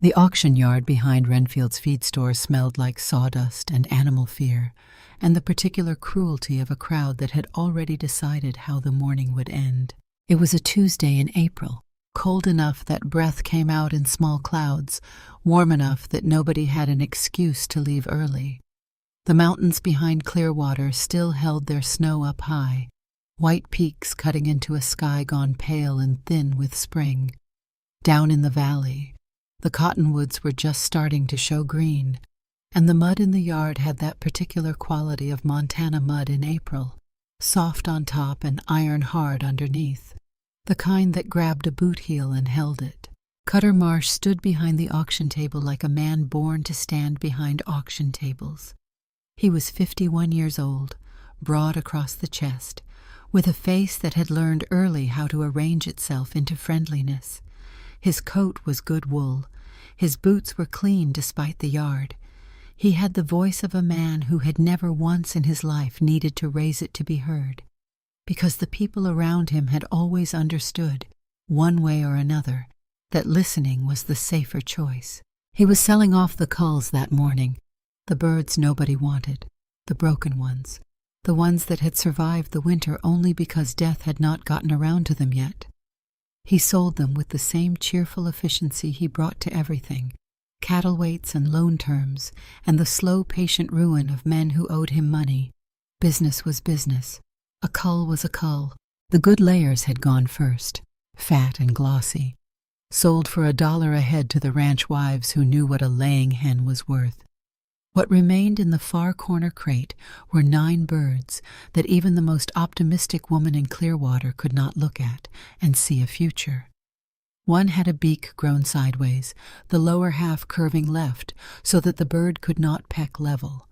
The auction yard behind Renfield's feed store smelled like sawdust and animal fear, and the particular cruelty of a crowd that had already decided how the morning would end. It was a Tuesday in April, cold enough that breath came out in small clouds, warm enough that nobody had an excuse to leave early. The mountains behind Clearwater still held their snow up high, white peaks cutting into a sky gone pale and thin with spring. Down in the valley, the cottonwoods were just starting to show green, and the mud in the yard had that particular quality of Montana mud in April, soft on top and iron hard underneath, the kind that grabbed a boot heel and held it. Cutter Marsh stood behind the auction table like a man born to stand behind auction tables. He was 51 years old, broad across the chest, with a face that had learned early how to arrange itself into friendliness. His coat was good wool. His boots were clean despite the yard. He had the voice of a man who had never once in his life needed to raise it to be heard, because the people around him had always understood, one way or another, that listening was the safer choice. He was selling off the culls that morning, the birds nobody wanted, the broken ones, the ones that had survived the winter only because death had not gotten around to them yet. He sold them with the same cheerful efficiency he brought to everything, cattle weights and loan terms, and the slow, patient ruin of men who owed him money. Business was business. A cull was a cull. The good layers had gone first, fat and glossy, sold for $1 a head to the ranch wives who knew what a laying hen was worth. What remained in the far corner crate were 9 birds that even the most optimistic woman in Clearwater could not look at and see a future. One had a beak grown sideways, the lower half curving left so that the bird could not peck level.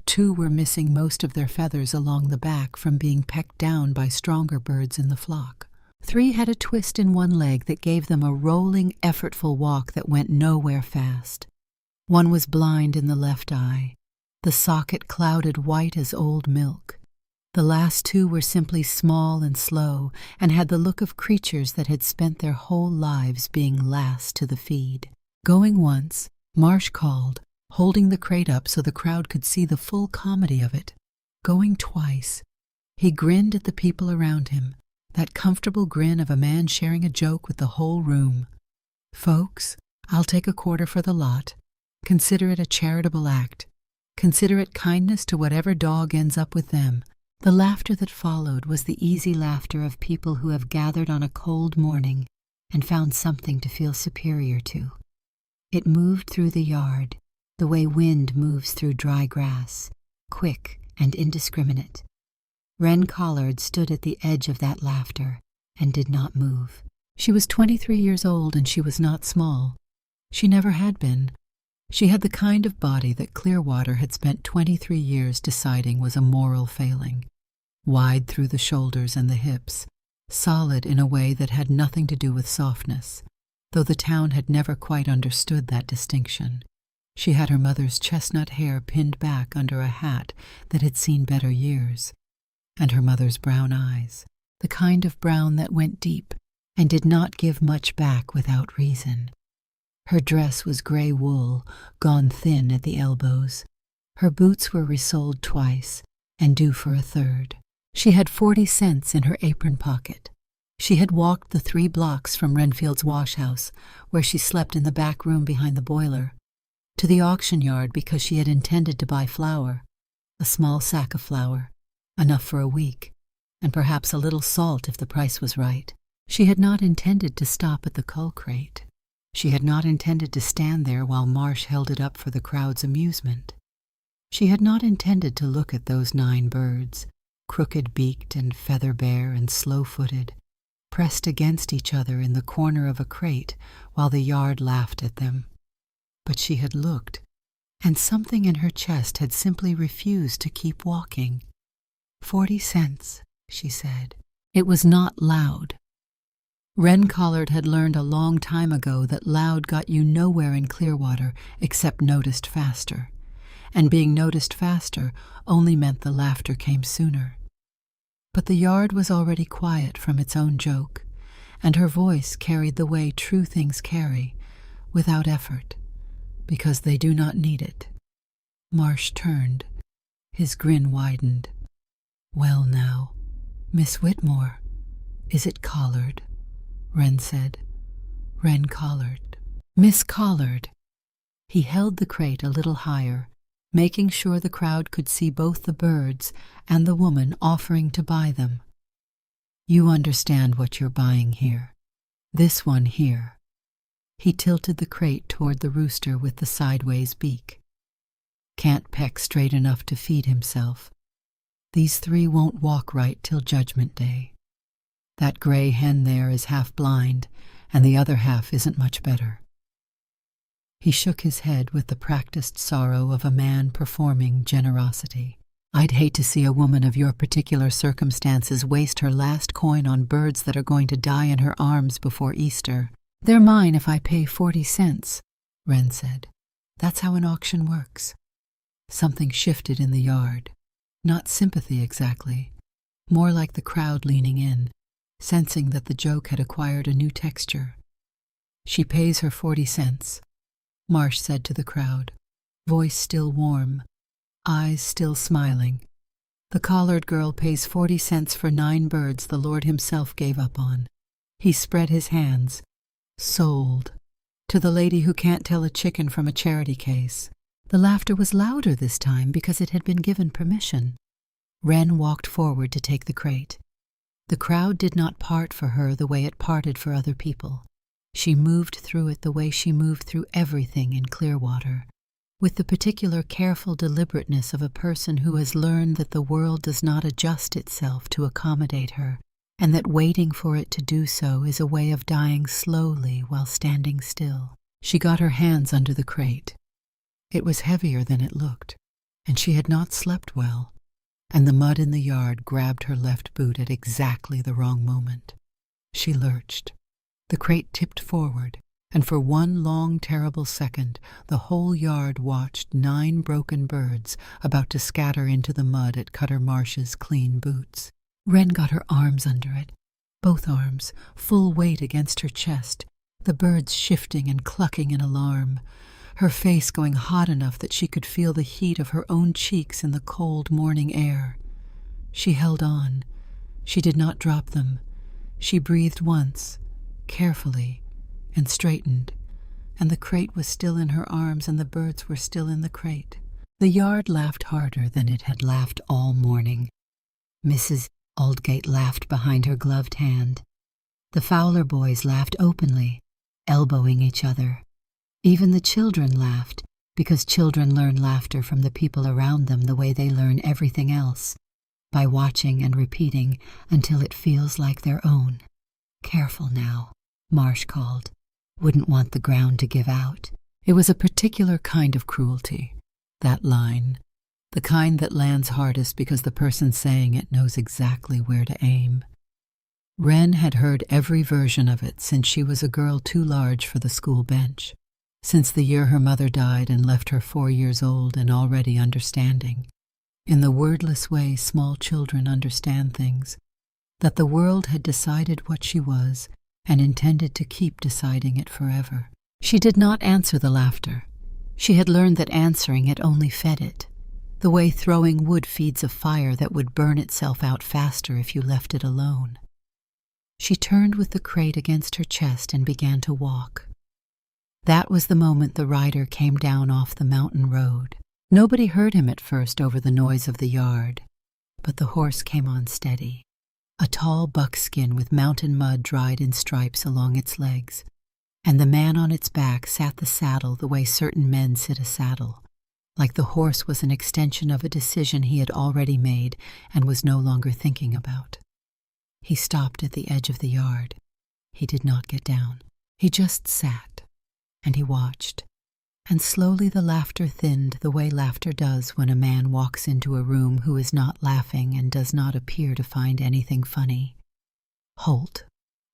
2 were missing most of their feathers along the back from being pecked down by stronger birds in the flock. 3 had a twist in one leg that gave them a rolling, effortful walk that went nowhere fast. 1 was blind in the left eye, the socket clouded white as old milk. The last 2 were simply small and slow and had the look of creatures that had spent their whole lives being last to the feed. Going once, Marsh called, holding the crate up so the crowd could see the full comedy of it. Going twice, he grinned at the people around him, that comfortable grin of a man sharing a joke with the whole room. "Folks, I'll take a quarter for the lot. Consider it a charitable act. Consider it kindness to whatever dog ends up with them." The laughter that followed was the easy laughter of people who have gathered on a cold morning and found something to feel superior to. It moved through the yard, the way wind moves through dry grass, quick and indiscriminate. Wren Collard stood at the edge of that laughter and did not move. She was 23 years old and she was not small. She never had been. She had the kind of body that Clearwater had spent 23 years deciding was a moral failing. Wide through the shoulders and the hips, solid in a way that had nothing to do with softness, though the town had never quite understood that distinction. She had her mother's chestnut hair pinned back under a hat that had seen better years, and her mother's brown eyes, the kind of brown that went deep and did not give much back without reason. Her dress was gray wool, gone thin at the elbows. Her boots were resoled twice, and due for a third. She had 40 cents in her apron pocket. She had walked the 3 blocks from Renfield's wash house, where she slept in the back room behind the boiler, to the auction yard because she had intended to buy flour, a small sack of flour, enough for a week, and perhaps a little salt if the price was right. She had not intended to stop at the cull crate. She had not intended to stand there while Marsh held it up for the crowd's amusement. She had not intended to look at those 9 birds, crooked-beaked and feather-bare and slow-footed, pressed against each other in the corner of a crate while the yard laughed at them. But she had looked, and something in her chest had simply refused to keep walking. 40 cents, she said. It was not loud. Wren Collard had learned a long time ago that loud got you nowhere in Clearwater except noticed faster, and being noticed faster only meant the laughter came sooner. But the yard was already quiet from its own joke, and her voice carried the way true things carry, without effort. Because they do not need it. Marsh turned. His grin widened. Well now, Miss Whitmore, is it Collard? Wren said. Wren Collard. Miss Collard. He held the crate a little higher, making sure the crowd could see both the birds and the woman offering to buy them. You understand what you're buying here. This one here. He tilted the crate toward the rooster with the sideways beak. Can't peck straight enough to feed himself. These three won't walk right till Judgment Day. That gray hen there is half blind, and the other half isn't much better. He shook his head with the practiced sorrow of a man performing generosity. I'd hate to see a woman of your particular circumstances waste her last coin on birds that are going to die in her arms before Easter. They're mine if I pay 40 cents, Wren said. That's how an auction works. Something shifted in the yard. Not sympathy exactly, more like the crowd leaning in, sensing that the joke had acquired a new texture. She pays her 40 cents, Marsh said to the crowd, voice still warm, eyes still smiling. The collared girl pays 40 cents for 9 birds the Lord himself gave up on. He spread his hands. Sold. To the lady who can't tell a chicken from a charity case. The laughter was louder this time because it had been given permission. Wren walked forward to take the crate. The crowd did not part for her the way it parted for other people. She moved through it the way she moved through everything in Clearwater, with the particular careful deliberateness of a person who has learned that the world does not adjust itself to accommodate her, and that waiting for it to do so is a way of dying slowly while standing still. She got her hands under the crate. It was heavier than it looked, and she had not slept well, and the mud in the yard grabbed her left boot at exactly the wrong moment. She lurched. The crate tipped forward, and for one long, terrible second, the whole yard watched 9 broken birds about to scatter into the mud at Cutter Marsh's clean boots. Wren got her arms under it, both arms, full weight against her chest, the birds shifting and clucking in alarm, her face going hot enough that she could feel the heat of her own cheeks in the cold morning air. She held on. She did not drop them. She breathed once, carefully, and straightened, and the crate was still in her arms and the birds were still in the crate. The yard laughed harder than it had laughed all morning. Mrs. Aldgate laughed behind her gloved hand. The Fowler boys laughed openly, elbowing each other. Even the children laughed, because children learn laughter from the people around them the way they learn everything else, by watching and repeating until it feels like their own. Careful now, Marsh called. Wouldn't want the ground to give out. It was a particular kind of cruelty, that line, the kind that lands hardest because the person saying it knows exactly where to aim. Wren had heard every version of it since she was a girl too large for the school bench, since the year her mother died and left her 4 years old and already understanding, in the wordless way small children understand things, that the world had decided what she was and intended to keep deciding it forever. She did not answer the laughter. She had learned that answering it only fed it, the way throwing wood feeds a fire that would burn itself out faster if you left it alone. She turned with the crate against her chest and began to walk. That was the moment the rider came down off the mountain road. Nobody heard him at first over the noise of the yard, but the horse came on steady, a tall buckskin with mountain mud dried in stripes along its legs, and the man on its back sat the saddle the way certain men sit a saddle, like the horse was an extension of a decision he had already made and was no longer thinking about. He stopped at the edge of the yard. He did not get down. He just sat, and he watched, and slowly the laughter thinned the way laughter does when a man walks into a room who is not laughing and does not appear to find anything funny. "Holt,"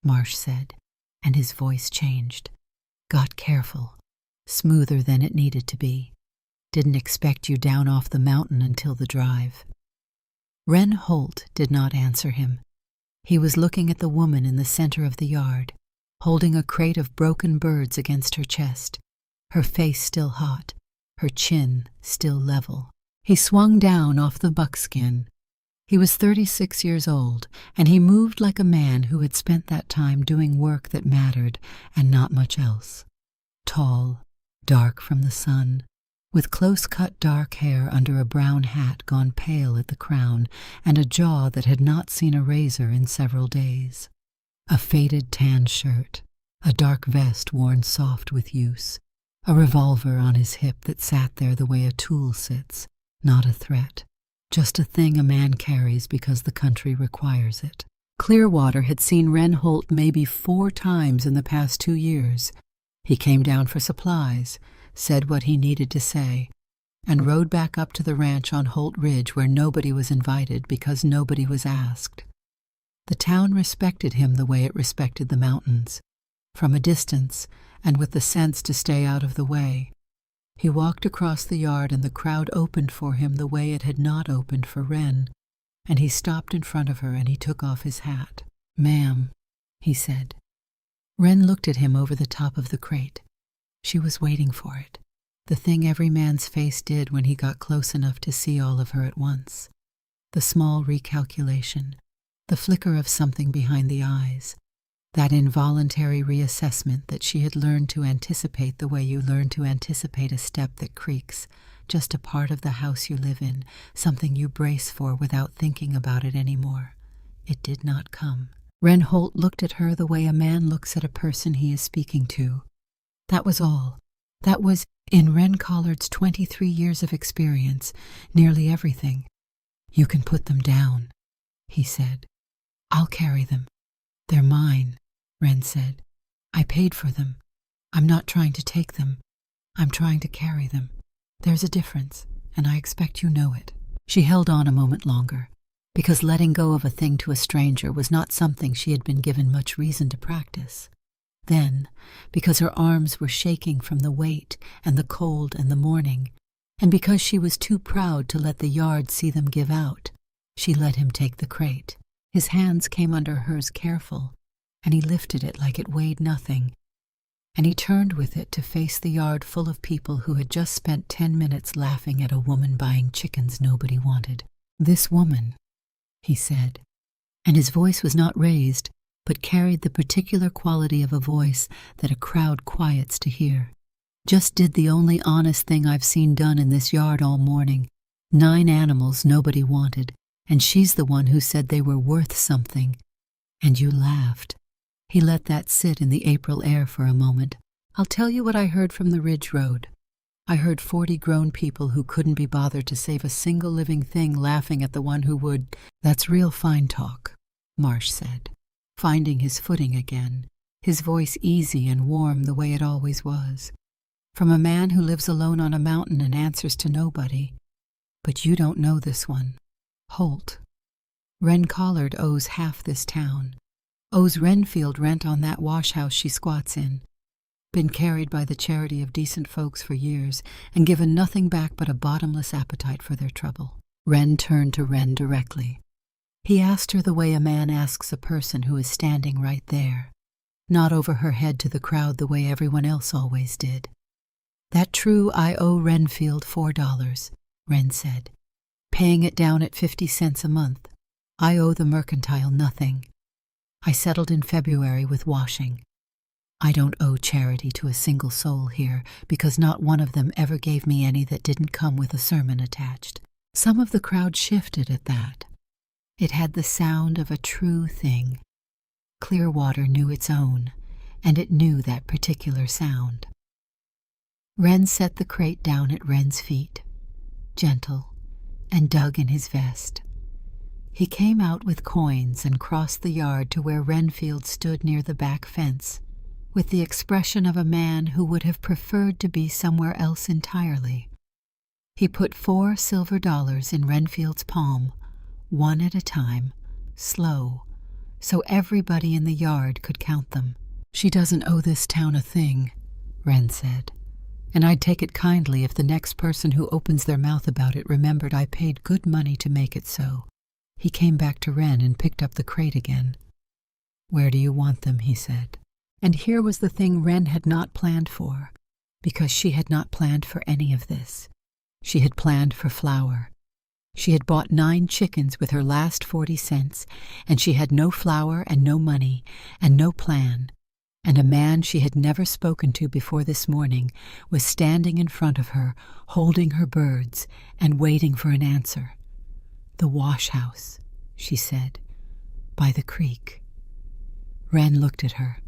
Marsh said, and his voice changed. "Got careful, smoother than it needed to be. Didn't expect you down off the mountain until the drive." Wren Holt did not answer him. He was looking at the woman in the center of the yard, holding a crate of broken birds against her chest, her face still hot, her chin still level. He swung down off the buckskin. He was 36 years old, and he moved like a man who had spent that time doing work that mattered and not much else. Tall, dark from the sun, with close-cut dark hair under a brown hat gone pale at the crown and a jaw that had not seen a razor in several days. A faded tan shirt, a dark vest worn soft with use, a revolver on his hip that sat there the way a tool sits, not a threat, just a thing a man carries because the country requires it. Clearwater had seen Wren Holt maybe 4 times in the past 2 years. He came down for supplies, said what he needed to say, and rode back up to the ranch on Holt Ridge where nobody was invited because nobody was asked. The town respected him the way it respected the mountains, from a distance and with the sense to stay out of the way. He walked across the yard and the crowd opened for him the way it had not opened for Wren, and he stopped in front of her and he took off his hat. "Ma'am," he said. Wren looked at him over the top of the crate. She was waiting for it, the thing every man's face did when he got close enough to see all of her at once. The small recalculation, the flicker of something behind the eyes, that involuntary reassessment that she had learned to anticipate the way you learn to anticipate a step that creaks, just a part of the house you live in, something you brace for without thinking about it anymore. It did not come. Wren Holt looked at her the way a man looks at a person he is speaking to. That was all. That was, in Wren Collard's 23 years of experience, nearly everything. "You can put them down," he said. "I'll carry them. They're mine," Wren said. "I paid for them. I'm not trying to take them. I'm trying to carry them. There's a difference, and I expect you know it." She held on a moment longer, because letting go of a thing to a stranger was not something she had been given much reason to practice. Then, because her arms were shaking from the weight and the cold and the morning, and because she was too proud to let the yard see them give out, she let him take the crate. His hands came under hers careful, and he lifted it like it weighed nothing, and he turned with it to face the yard full of people who had just spent 10 minutes laughing at a woman buying chickens nobody wanted. "This woman," he said, and his voice was not raised, but carried the particular quality of a voice that a crowd quiets to hear, "just did the only honest thing I've seen done in this yard all morning. 9 animals nobody wanted, and she's the one who said they were worth something. And you laughed." He let that sit in the April air for a moment. "I'll tell you what I heard from the Ridge Road. I heard 40 grown people who couldn't be bothered to save a single living thing laughing at the one who would." "That's real fine talk," Marsh said, finding his footing again, his voice easy and warm the way it always was. "From a man who lives alone on a mountain and answers to nobody. But you don't know this one. Holt. Wren Collard owes half this town. Owes Renfield rent on that wash house she squats in. Been carried by the charity of decent folks for years and given nothing back but a bottomless appetite for their trouble." Wren turned to Wren directly. He asked her the way a man asks a person who is standing right there, not over her head to the crowd the way everyone else always did. "That true I owe Renfield $4, Wren said, "paying it down at 50 cents a month. I owe the mercantile nothing. I settled in February with washing. I don't owe charity to a single soul here, because not one of them ever gave me any that didn't come with a sermon attached." Some of the crowd shifted at that. It had the sound of a true thing. Clearwater knew its own, and it knew that particular sound. Wren set the crate down at Wren's feet, gentle, and dug in his vest. He came out with coins and crossed the yard to where Renfield stood near the back fence, with the expression of a man who would have preferred to be somewhere else entirely. He put $4 silver in Renfield's palm, one at a time, slow, so everybody in the yard could count them. "She doesn't owe this town a thing," Wren said, "and I'd take it kindly if the next person who opens their mouth about it remembered I paid good money to make it so." He came back to Wren and picked up the crate again. "Where do you want them?" he said. And here was the thing Wren had not planned for. because she had not planned for any of this. She had planned for flour. She had bought 9 chickens with her last 40 cents, and she had no flour and no money and no plan. And a man she had never spoken to before this morning was standing in front of her, holding her birds and waiting for an answer. "The wash house," she said, "by the creek." Wren looked at her.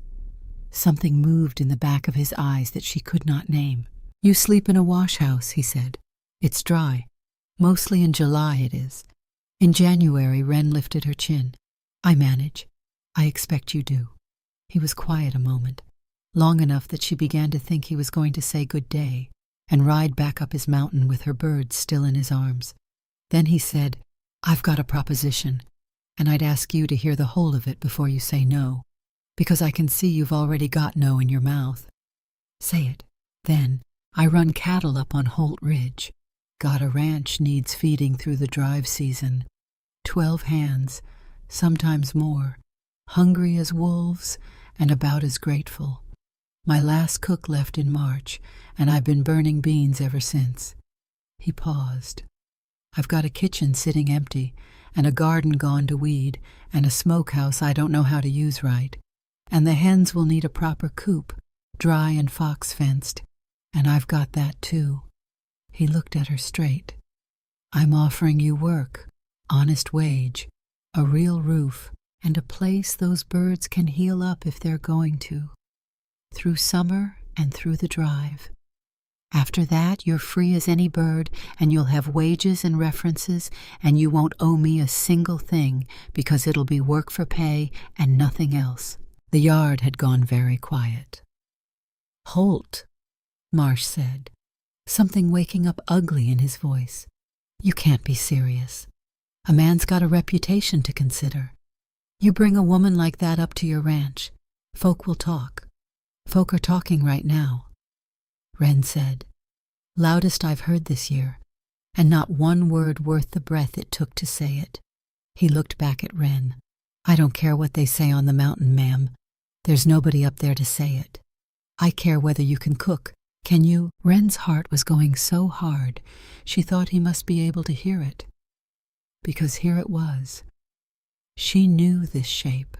Something moved in the back of his eyes that she could not name. "You sleep in a wash house," he said. "It's dry. Mostly in July it is." In January, Wren lifted her chin. "I manage. I expect you do." He was quiet a moment, long enough that she began to think he was going to say good day and ride back up his mountain with her birds still in his arms. Then he said, "I've got a proposition, and I'd ask you to hear the whole of it before you say no, because I can see you've already got no in your mouth." "Say it." "Then, I run cattle up on Holt Ridge. Got a ranch needs feeding through the drive season. 12 hands, sometimes more, hungry as wolves and about as grateful. My last cook left in March, and I've been burning beans ever since." He paused. "I've got a kitchen sitting empty, and a garden gone to weed, and a smokehouse I don't know how to use right. And the hens will need a proper coop, dry and fox-fenced, and I've got that too." He looked at her straight. "I'm offering you work, honest wage, a real roof, and a place those birds can heal up if they're going to, through summer and through the drive. After that, you're free as any bird, and you'll have wages and references, and you won't owe me a single thing, because it'll be work for pay and nothing else." The yard had gone very quiet. "Holt," Marsh said, something waking up ugly in his voice. "You can't be serious. A man's got a reputation to consider. You bring a woman like that up to your ranch. Folk will talk. Folk are talking right now." Wren said, "Loudest I've heard this year, and not one word worth the breath it took to say it." He looked back at Wren. "I don't care what they say on the mountain, ma'am. There's nobody up there to say it. I care whether you can cook. Can you?" Wren's heart was going so hard, she thought he must be able to hear it. Because here it was. She knew this shape.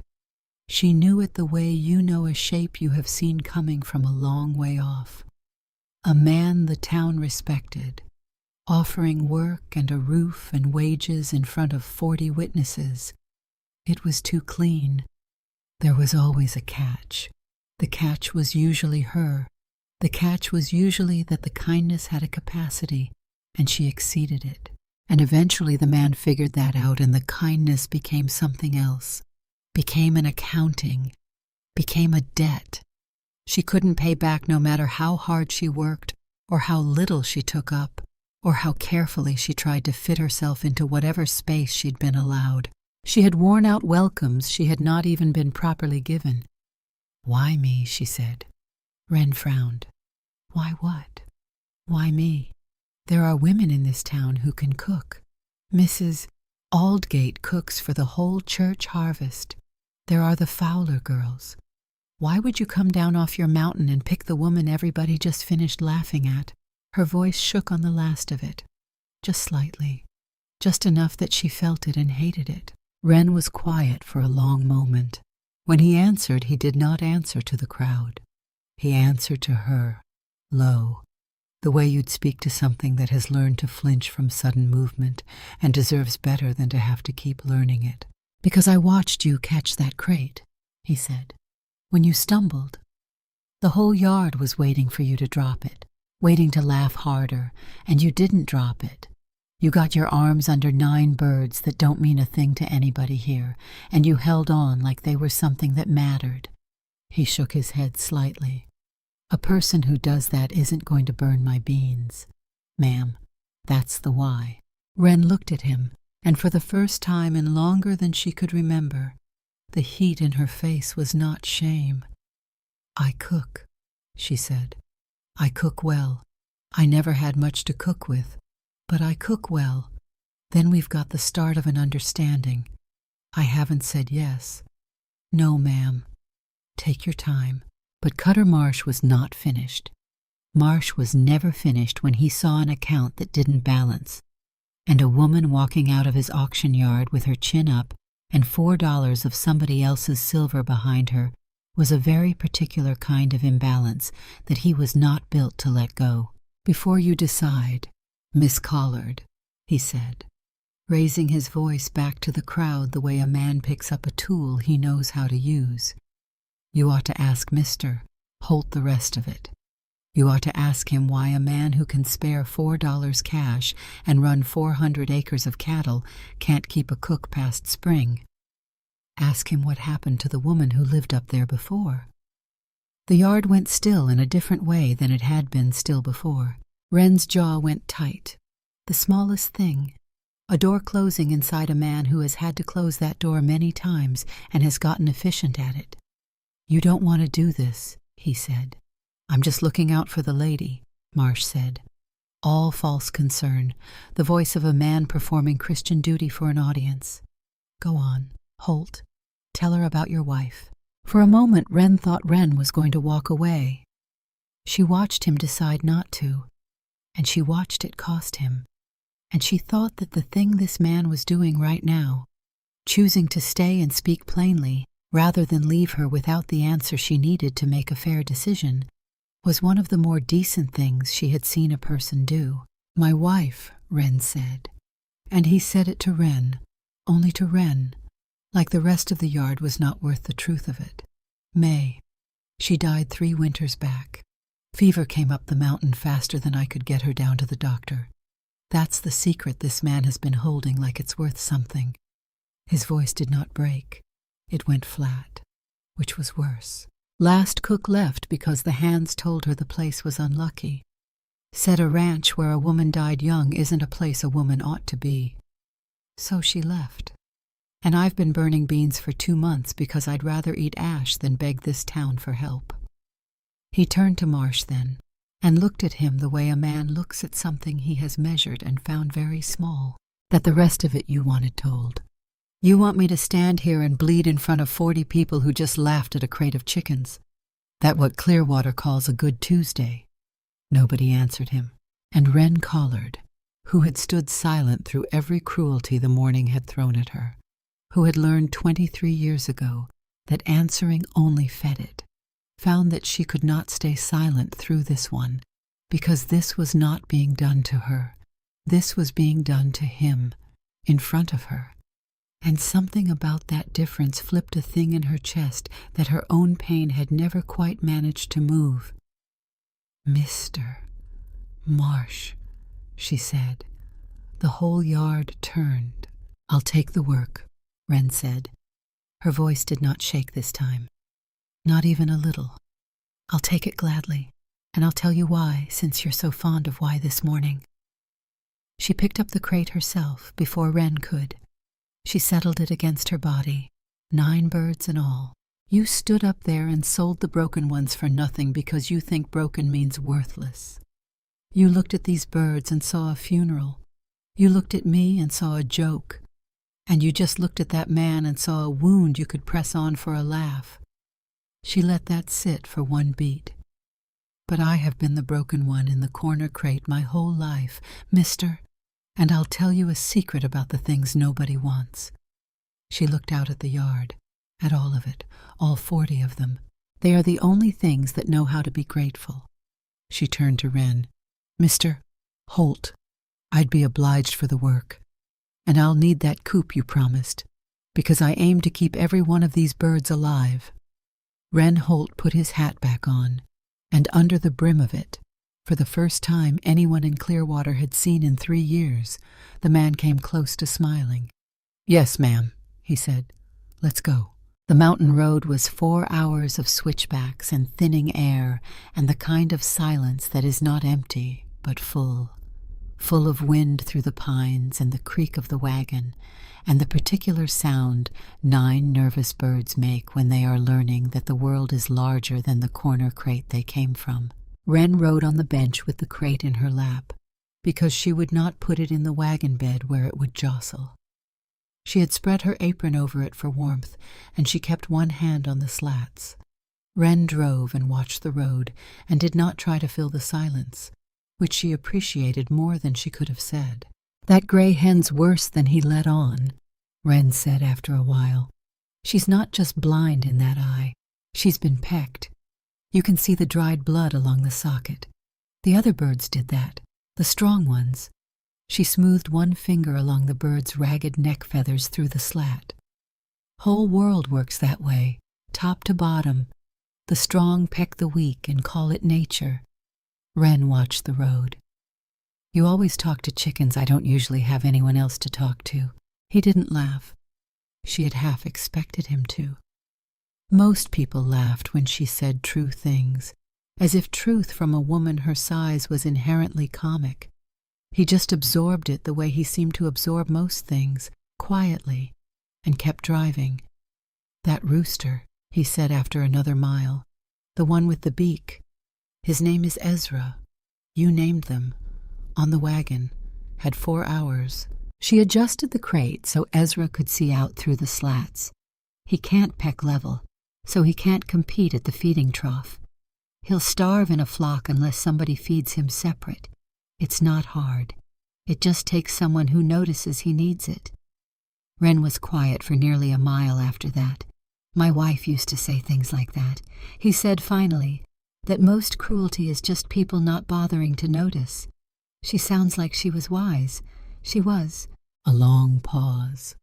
She knew it the way you know a shape you have seen coming from a long way off. A man the town respected, offering work and a roof and wages in front of 40 witnesses. It was too clean. There was always a catch. The catch was usually her. The catch was usually that the kindness had a capacity, and she exceeded it. And eventually the man figured that out, and the kindness became something else, became an accounting, became a debt. She couldn't pay back no matter how hard she worked, or how little she took up, or how carefully she tried to fit herself into whatever space she'd been allowed. She had worn out welcomes she had not even been properly given. "Why me?" she said. Wren frowned. "Why what? Why me? There are women in this town who can cook. Mrs. Aldgate cooks for the whole church harvest. There are the Fowler girls. Why would you come down off your mountain and pick the woman everybody just finished laughing at?" Her voice shook on the last of it, just slightly, just enough that she felt it and hated it. Wren was quiet for a long moment. When he answered, he did not answer to the crowd. He answered to her, low, the way you'd speak to something that has learned to flinch from sudden movement and deserves better than to have to keep learning it. "Because I watched you catch that crate," he said. "When you stumbled, the whole yard was waiting for you to drop it, waiting to laugh harder, and you didn't drop it. You got your arms under 9 birds that don't mean a thing to anybody here, and you held on like they were something that mattered." He shook his head slightly. "A person who does that isn't going to burn my beans, ma'am. That's the why." Wren looked at him, and for the first time in longer than she could remember, the heat in her face was not shame. "I cook," she said. "I cook well. I never had much to cook with, but I cook well. Then we've got the start of an understanding. I haven't said yes. No, ma'am. Take your time." But Cutter Marsh was not finished. Marsh was never finished when he saw an account that didn't balance, and a woman walking out of his auction yard with her chin up and $4 of somebody else's silver behind her was a very particular kind of imbalance that he was not built to let go. "Before you decide, Miss Collard," he said, raising his voice back to the crowd the way a man picks up a tool he knows how to use, "you ought to ask Mr. Holt the rest of it. You ought to ask him why a man who can spare $4 cash and run 400 acres of cattle can't keep a cook past spring. Ask him what happened to the woman who lived up there before." The yard went still in a different way than it had been still before. Wren's jaw went tight. The smallest thing, a door closing inside a man who has had to close that door many times and has gotten efficient at it. "You don't want to do this," he said. "I'm just looking out for the lady," Marsh said. All false concern, the voice of a man performing Christian duty for an audience. "Go on, Holt. Tell her about your wife." For a moment, Wren thought Wren was going to walk away. She watched him decide not to, and she watched it cost him. And she thought that the thing this man was doing right now, choosing to stay and speak plainly rather than leave her without the answer she needed to make a fair decision, was one of the more decent things she had seen a person do. "My wife," Wren said. And he said it to Wren, only to Wren, like the rest of the yard was not worth the truth of it. "May. She died 3 winters back. Fever came up the mountain faster than I could get her down to the doctor. That's the secret this man has been holding like it's worth something." His voice did not break. It went flat, which was worse. "Last cook left because the hands told her the place was unlucky. Said a ranch where a woman died young isn't a place a woman ought to be. So she left. And I've been burning beans for 2 months because I'd rather eat ash than beg this town for help." He turned to Marsh then, and looked at him the way a man looks at something he has measured and found very small. "That the rest of it you wanted told. You want me to stand here and bleed in front of 40 people who just laughed at a crate of chickens? That what Clearwater calls a good Tuesday?" Nobody answered him, and Wren Collard, who had stood silent through every cruelty the morning had thrown at her, who had learned 23 years ago that answering only fed it, found that she could not stay silent through this one, because this was not being done to her. This was being done to him, in front of her. And something about that difference flipped a thing in her chest that her own pain had never quite managed to move. "Mr. Marsh," she said. The whole yard turned. "I'll take the work," Wren said. Her voice did not shake this time. Not even a little. "I'll take it gladly, and I'll tell you why, since you're so fond of why this morning." She picked up the crate herself before Wren could. She settled it against her body, 9 birds in all. "You stood up there and sold the broken ones for nothing because you think broken means worthless. You looked at these birds and saw a funeral. You looked at me and saw a joke. And you just looked at that man and saw a wound you could press on for a laugh." She let that sit for 1 beat. "But I have been the broken one in the corner crate my whole life, mister, and I'll tell you a secret about the things nobody wants." She looked out at the yard, at all of it, all 40 of them. "They are the only things that know how to be grateful." She turned to Wren. "Mr. Holt, I'd be obliged for the work, and I'll need that coop you promised, because I aim to keep every one of these birds alive." Wren Holt put his hat back on, and under the brim of it, for the first time anyone in Clearwater had seen in 3 years, the man came close to smiling. "Yes, ma'am," he said. "Let's go." The mountain road was 4 hours of switchbacks and thinning air and the kind of silence that is not empty, but full of wind through the pines and the creak of the wagon, and the particular sound 9 nervous birds make when they are learning that the world is larger than the corner crate they came from. Wren rode on the bench with the crate in her lap, because she would not put it in the wagon bed where it would jostle. She had spread her apron over it for warmth, and she kept one hand on the slats. Wren drove and watched the road and did not try to fill the silence, which she appreciated more than she could have said. "That gray hen's worse than he let on," Wren said after a while. "She's not just blind in that eye. She's been pecked. You can see the dried blood along the socket. The other birds did that, the strong ones." She smoothed one finger along the bird's ragged neck feathers through the slat. "Whole world works that way, top to bottom. The strong peck the weak and call it nature." Wren watched the road. "You always talk to chickens I don't usually have anyone else to talk to." He didn't laugh. She had half expected him to. Most people laughed when she said true things, as if truth from a woman her size was inherently comic. He just absorbed it the way he seemed to absorb most things, quietly, and kept driving. "That rooster," he said after another mile, "the one with the beak. His name is Ezra. You named them. On the wagon. Had 4 hours." She adjusted the crate so Ezra could see out through the slats. "He can't peck level, so he can't compete at the feeding trough. He'll starve in a flock unless somebody feeds him separate. It's not hard. It just takes someone who notices he needs it." Wren was quiet for nearly a mile after that. "My wife used to say things like that," he said finally, "that most cruelty is just people not bothering to notice. She sounds like she was wise. She was." A long pause.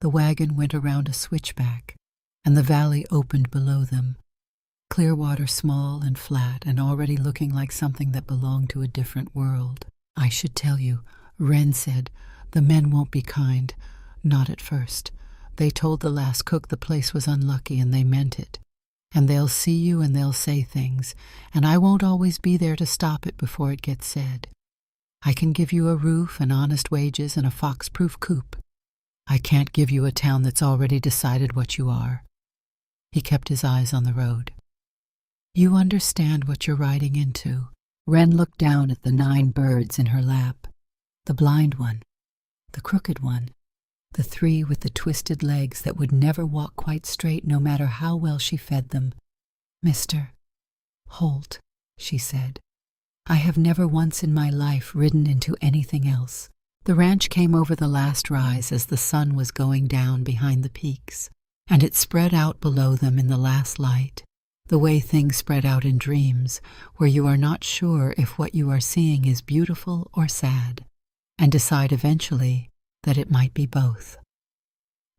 The wagon went around a switchback, and the valley opened below them. Clearwater small and flat and already looking like something that belonged to a different world. "I should tell you," Wren said, "the men won't be kind. Not at first. They told the last cook the place was unlucky and they meant it. And they'll see you and they'll say things, and I won't always be there to stop it before it gets said. I can give you a roof and honest wages and a fox-proof coop. I can't give you a town that's already decided what you are." He kept his eyes on the road. "You understand what you're riding into." Wren looked down at the 9 birds in her lap. The blind one, the crooked one, the 3 with the twisted legs that would never walk quite straight no matter how well she fed them. "Mr. Holt," she said, "I have never once in my life ridden into anything else." The ranch came over the last rise as the sun was going down behind the peaks, and it spread out below them in the last light, the way things spread out in dreams, where you are not sure if what you are seeing is beautiful or sad, and decide eventually that it might be both.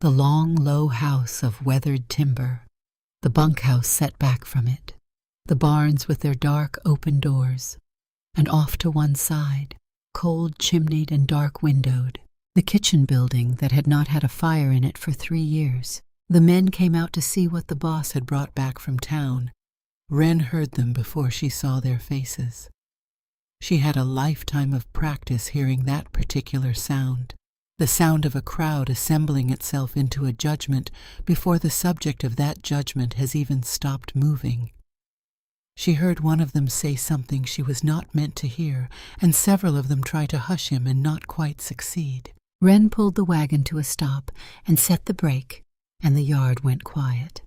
The long, low house of weathered timber, the bunkhouse set back from it, the barns with their dark open doors, and off to one side, cold chimneyed and dark windowed, the kitchen building that had not had a fire in it for 3 years. The men came out to see what the boss had brought back from town. Wren heard them before she saw their faces. She had a lifetime of practice hearing that particular sound, the sound of a crowd assembling itself into a judgment before the subject of that judgment has even stopped moving. She heard one of them say something she was not meant to hear, and several of them try to hush him and not quite succeed. Wren pulled the wagon to a stop and set the brake, and the yard went quiet.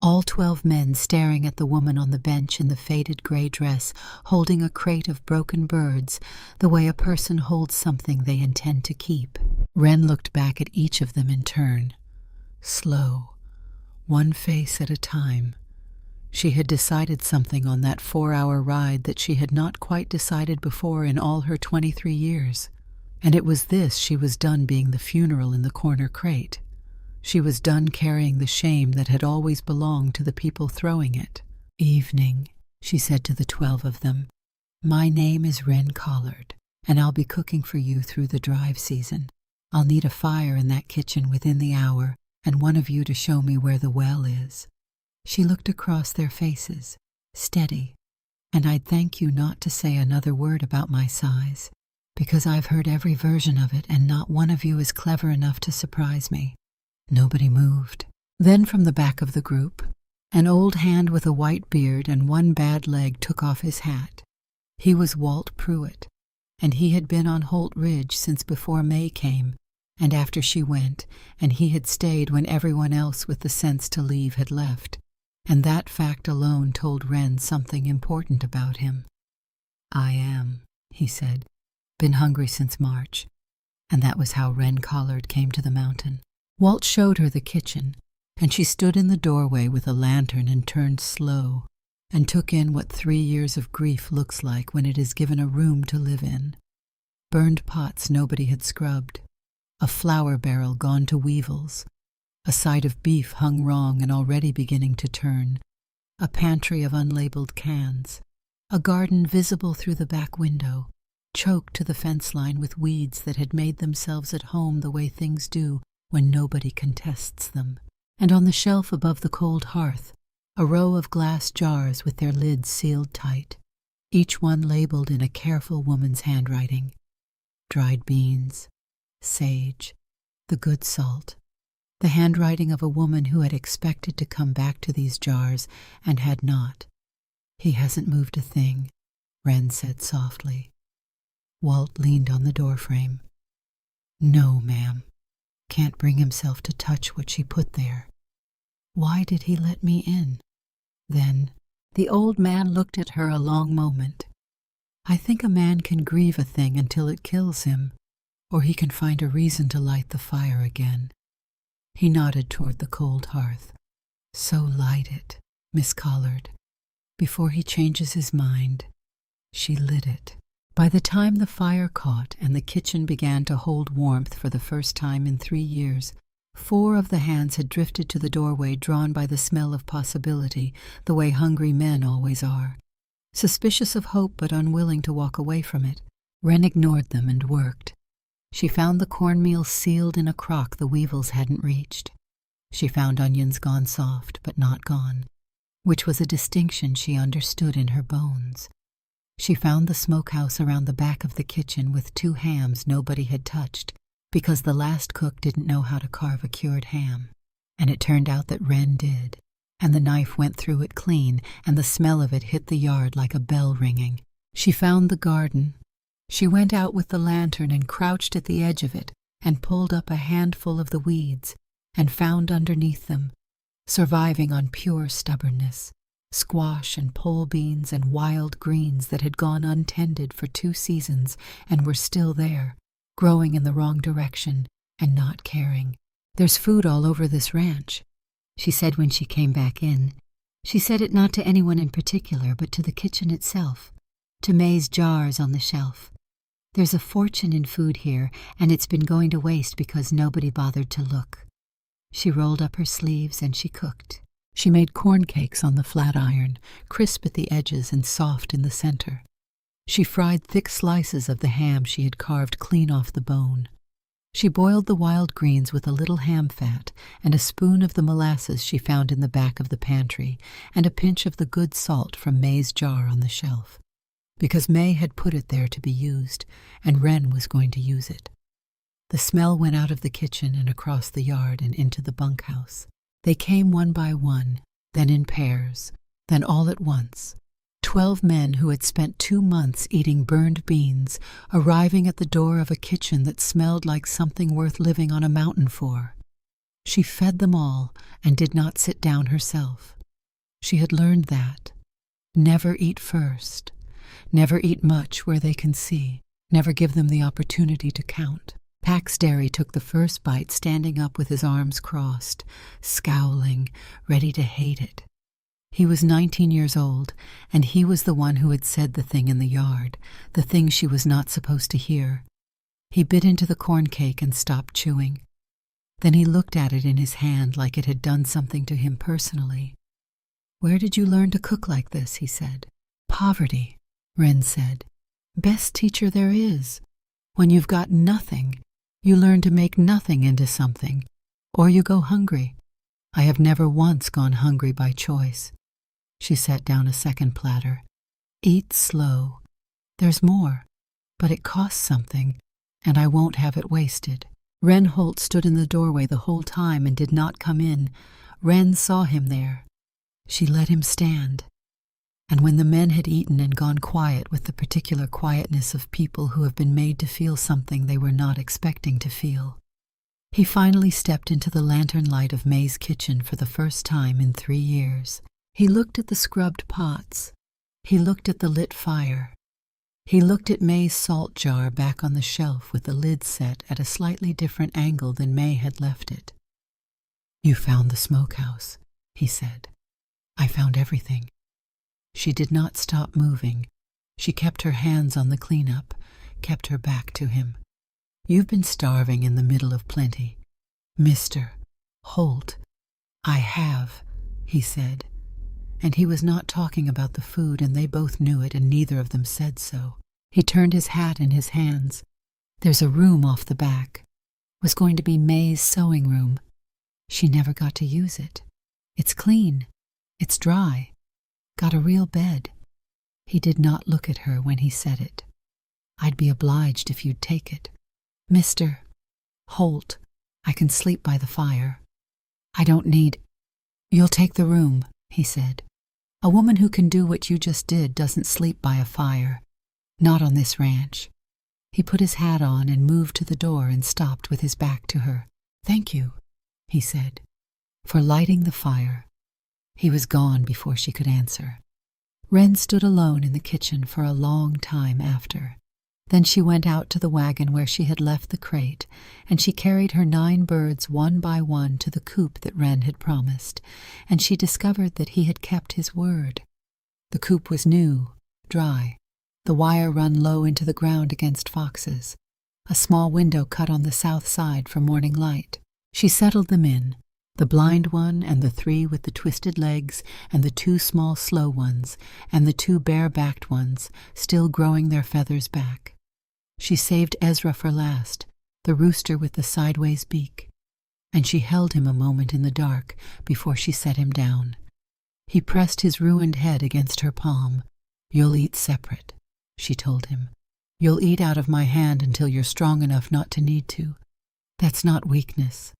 All 12 men staring at the woman on the bench in the faded gray dress, holding a crate of broken birds, the way a person holds something they intend to keep. Wren looked back at each of them in turn, slow, one face at a time. She had decided something on that 4-hour ride that she had not quite decided before in all her 23 years, and it was this: she was done being the funeral in the corner crate. She was done carrying the shame that had always belonged to the people throwing it. "Evening," she said to the 12 of them. "My name is Wren Collard, and I'll be cooking for you through the drive season. I'll need a fire in that kitchen within the hour, and one of you to show me where the well is." She looked across their faces, steady, "and I'd thank you not to say another word about my size, because I've heard every version of it, and not one of you is clever enough to surprise me." Nobody moved. Then from the back of the group, an old hand with a white beard and one bad leg took off his hat. He was Walt Pruitt, and he had been on Holt Ridge since before May came, and after she went, and he had stayed when everyone else with the sense to leave had left. and that fact alone told Wren something important about him. "I am," he said, "been hungry since March," and that was how Wren Collard came to the mountain. Walt showed her the kitchen, and she stood in the doorway with a lantern and turned slow, and took in what 3 years of grief looks like when it is given a room to live in. Burned pots nobody had scrubbed, a flour barrel gone to weevils, a side of beef hung wrong and already beginning to turn, a pantry of unlabeled cans, a garden visible through the back window, choked to the fence line with weeds that had made themselves at home the way things do when nobody contests them. And on the shelf above the cold hearth, a row of glass jars with their lids sealed tight, each one labeled in a careful woman's handwriting. Dried beans, sage, the good salt, the handwriting of a woman who had expected to come back to these jars and had not. "He hasn't moved a thing," Wren said softly. Walt leaned on the doorframe. "No, ma'am. Can't bring himself to touch what she put there. Why did he let me in?" Then the old man looked at her a long moment. "I think a man can grieve a thing until it kills him, or he can find a reason to light the fire again." He nodded toward the cold hearth. "So light it, Miss Collard, before he changes his mind." She lit it. By the time the fire caught and the kitchen began to hold warmth for the first time in 3 years, 4 of the hands had drifted to the doorway, drawn by the smell of possibility, the way hungry men always are. Suspicious of hope but unwilling to walk away from it, Wren ignored them and worked. She found the cornmeal sealed in a crock the weevils hadn't reached. She found onions gone soft but not gone, which was a distinction she understood in her bones. She found the smokehouse around the back of the kitchen with 2 hams nobody had touched, because the last cook didn't know how to carve a cured ham. And it turned out that Wren did, and the knife went through it clean, and the smell of it hit the yard like a bell ringing. She found the garden. She went out with the lantern and crouched at the edge of it and pulled up a handful of the weeds and found underneath them, surviving on pure stubbornness, squash and pole beans and wild greens that had gone untended for 2 seasons and were still there, growing in the wrong direction and not caring. "There's food all over this ranch," she said when she came back in. She said it not to anyone in particular, but to the kitchen itself, to May's jars on the shelf. "There's a fortune in food here, and it's been going to waste because nobody bothered to look." She rolled up her sleeves and she cooked. She made corn cakes on the flat iron, crisp at the edges and soft in the center. She fried thick slices of the ham she had carved clean off the bone. She boiled the wild greens with a little ham fat and a spoon of the molasses she found in the back of the pantry and a pinch of the good salt from May's jar on the shelf, because May had put it there to be used, and Wren was going to use it. The smell went out of the kitchen and across the yard and into the bunkhouse. They came one by one, then in pairs, then all at once. 12 men who had spent 2 months eating burned beans, arriving at the door of a kitchen that smelled like something worth living on a mountain for. She fed them all and did not sit down herself. She had learned that. Never eat first. Never eat much where they can see. Never give them the opportunity to count. Pax Derry took the first bite standing up with his arms crossed, scowling, ready to hate it. He was 19 years old, and he was the one who had said the thing in the yard, the thing she was not supposed to hear. He bit into the corn cake and stopped chewing. Then he looked at it in his hand like it had done something to him personally. "Where did you learn to cook like this?" he said. "Poverty," Wren said. "Best teacher there is. When you've got nothing, you learn to make nothing into something, or you go hungry. I have never once gone hungry by choice." She set down a second platter. "Eat slow. There's more, but it costs something, and I won't have it wasted." Wren Holt stood in the doorway the whole time and did not come in. Wren saw him there. She let him stand. And when the men had eaten and gone quiet with the particular quietness of people who have been made to feel something they were not expecting to feel, he finally stepped into the lantern light of May's kitchen for the first time in 3 years. He looked at the scrubbed pots. He looked at the lit fire. He looked at May's salt jar back on the shelf with the lid set at a slightly different angle than May had left it. "You found the smokehouse," he said. "I found everything." She did not stop moving. She kept her hands on the cleanup, kept her back to him. "You've been starving in the middle of plenty. Mr. Holt." "I have," he said. And he was not talking about the food, and they both knew it, and neither of them said so. He turned his hat in his hands. "There's a room off the back. Was going to be May's sewing room. She never got to use it. It's clean. It's dry. Got a real bed." He did not look at her when he said it. "I'd be obliged if you'd take it. Mr. Holt, I can sleep by the fire. I don't need—" "You'll take the room," he said. "A woman who can do what you just did doesn't sleep by a fire. Not on this ranch." He put his hat on and moved to the door and stopped with his back to her. "Thank you," he said, "for lighting the fire." He was gone before she could answer. Wren stood alone in the kitchen for a long time after. Then she went out to the wagon where she had left the crate, and she carried her 9 birds one by one to the coop that Wren had promised, and she discovered that he had kept his word. The coop was new, dry, the wire run low into the ground against foxes, a small window cut on the south side for morning light. She settled them in, the blind one and the 3 with the twisted legs and the 2 small slow ones and the 2 bare-backed ones, still growing their feathers back. She saved Ezra for last, the rooster with the sideways beak, and she held him a moment in the dark before she set him down. He pressed his ruined head against her palm. "You'll eat separate," she told him. "You'll eat out of my hand until you're strong enough not to need to. That's not weakness.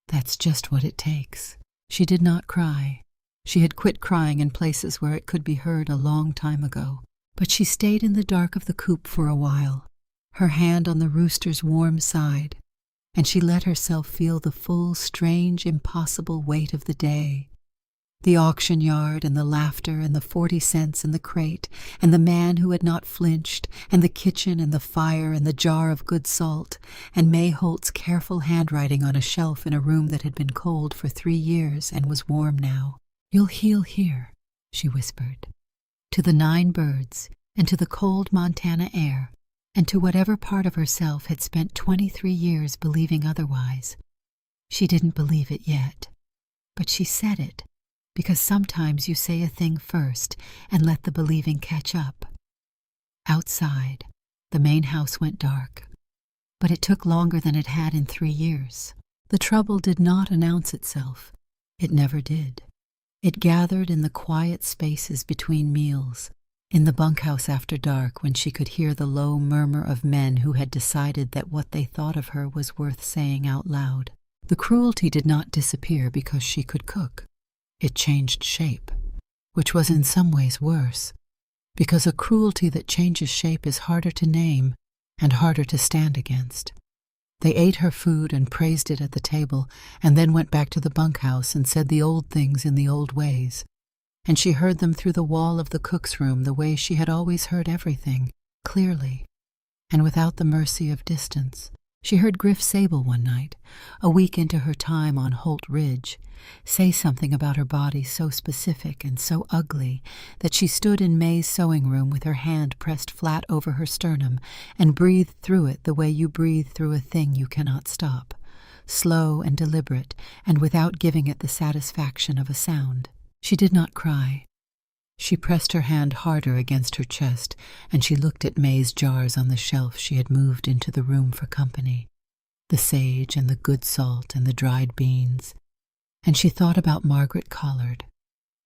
That's just what it takes." She did not cry. She had quit crying in places where it could be heard a long time ago. But she stayed in the dark of the coop for a while, her hand on the rooster's warm side, and she let herself feel the full, strange, impossible weight of the day. The auction yard and the laughter and the 40 cents in the crate and the man who had not flinched and the kitchen and the fire and the jar of good salt and May Holt's careful handwriting on a shelf in a room that had been cold for 3 years and was warm now. "You'll heal here," she whispered, to the 9 birds and to the cold Montana air and to whatever part of herself had spent 23 years believing otherwise. She didn't believe it yet, but she said it, because sometimes you say a thing first and let the believing catch up. Outside, the main house went dark, but it took longer than it had in 3 years. The trouble did not announce itself. It never did. It gathered in the quiet spaces between meals, in the bunkhouse after dark when she could hear the low murmur of men who had decided that what they thought of her was worth saying out loud. The cruelty did not disappear because she could cook. It changed shape, which was in some ways worse, because a cruelty that changes shape is harder to name and harder to stand against. They ate her food and praised it at the table, and then went back to the bunkhouse and said the old things in the old ways. And she heard them through the wall of the cook's room the way she had always heard everything, clearly, and without the mercy of distance. She heard Griff Sable one night, a week into her time on Holt Ridge, say something about her body so specific and so ugly that she stood in May's sewing room with her hand pressed flat over her sternum and breathed through it the way you breathe through a thing you cannot stop, slow and deliberate and without giving it the satisfaction of a sound. She did not cry. She pressed her hand harder against her chest, and she looked at May's jars on the shelf she had moved into the room for company, the sage and the good salt and the dried beans. And she thought about Margaret Collard,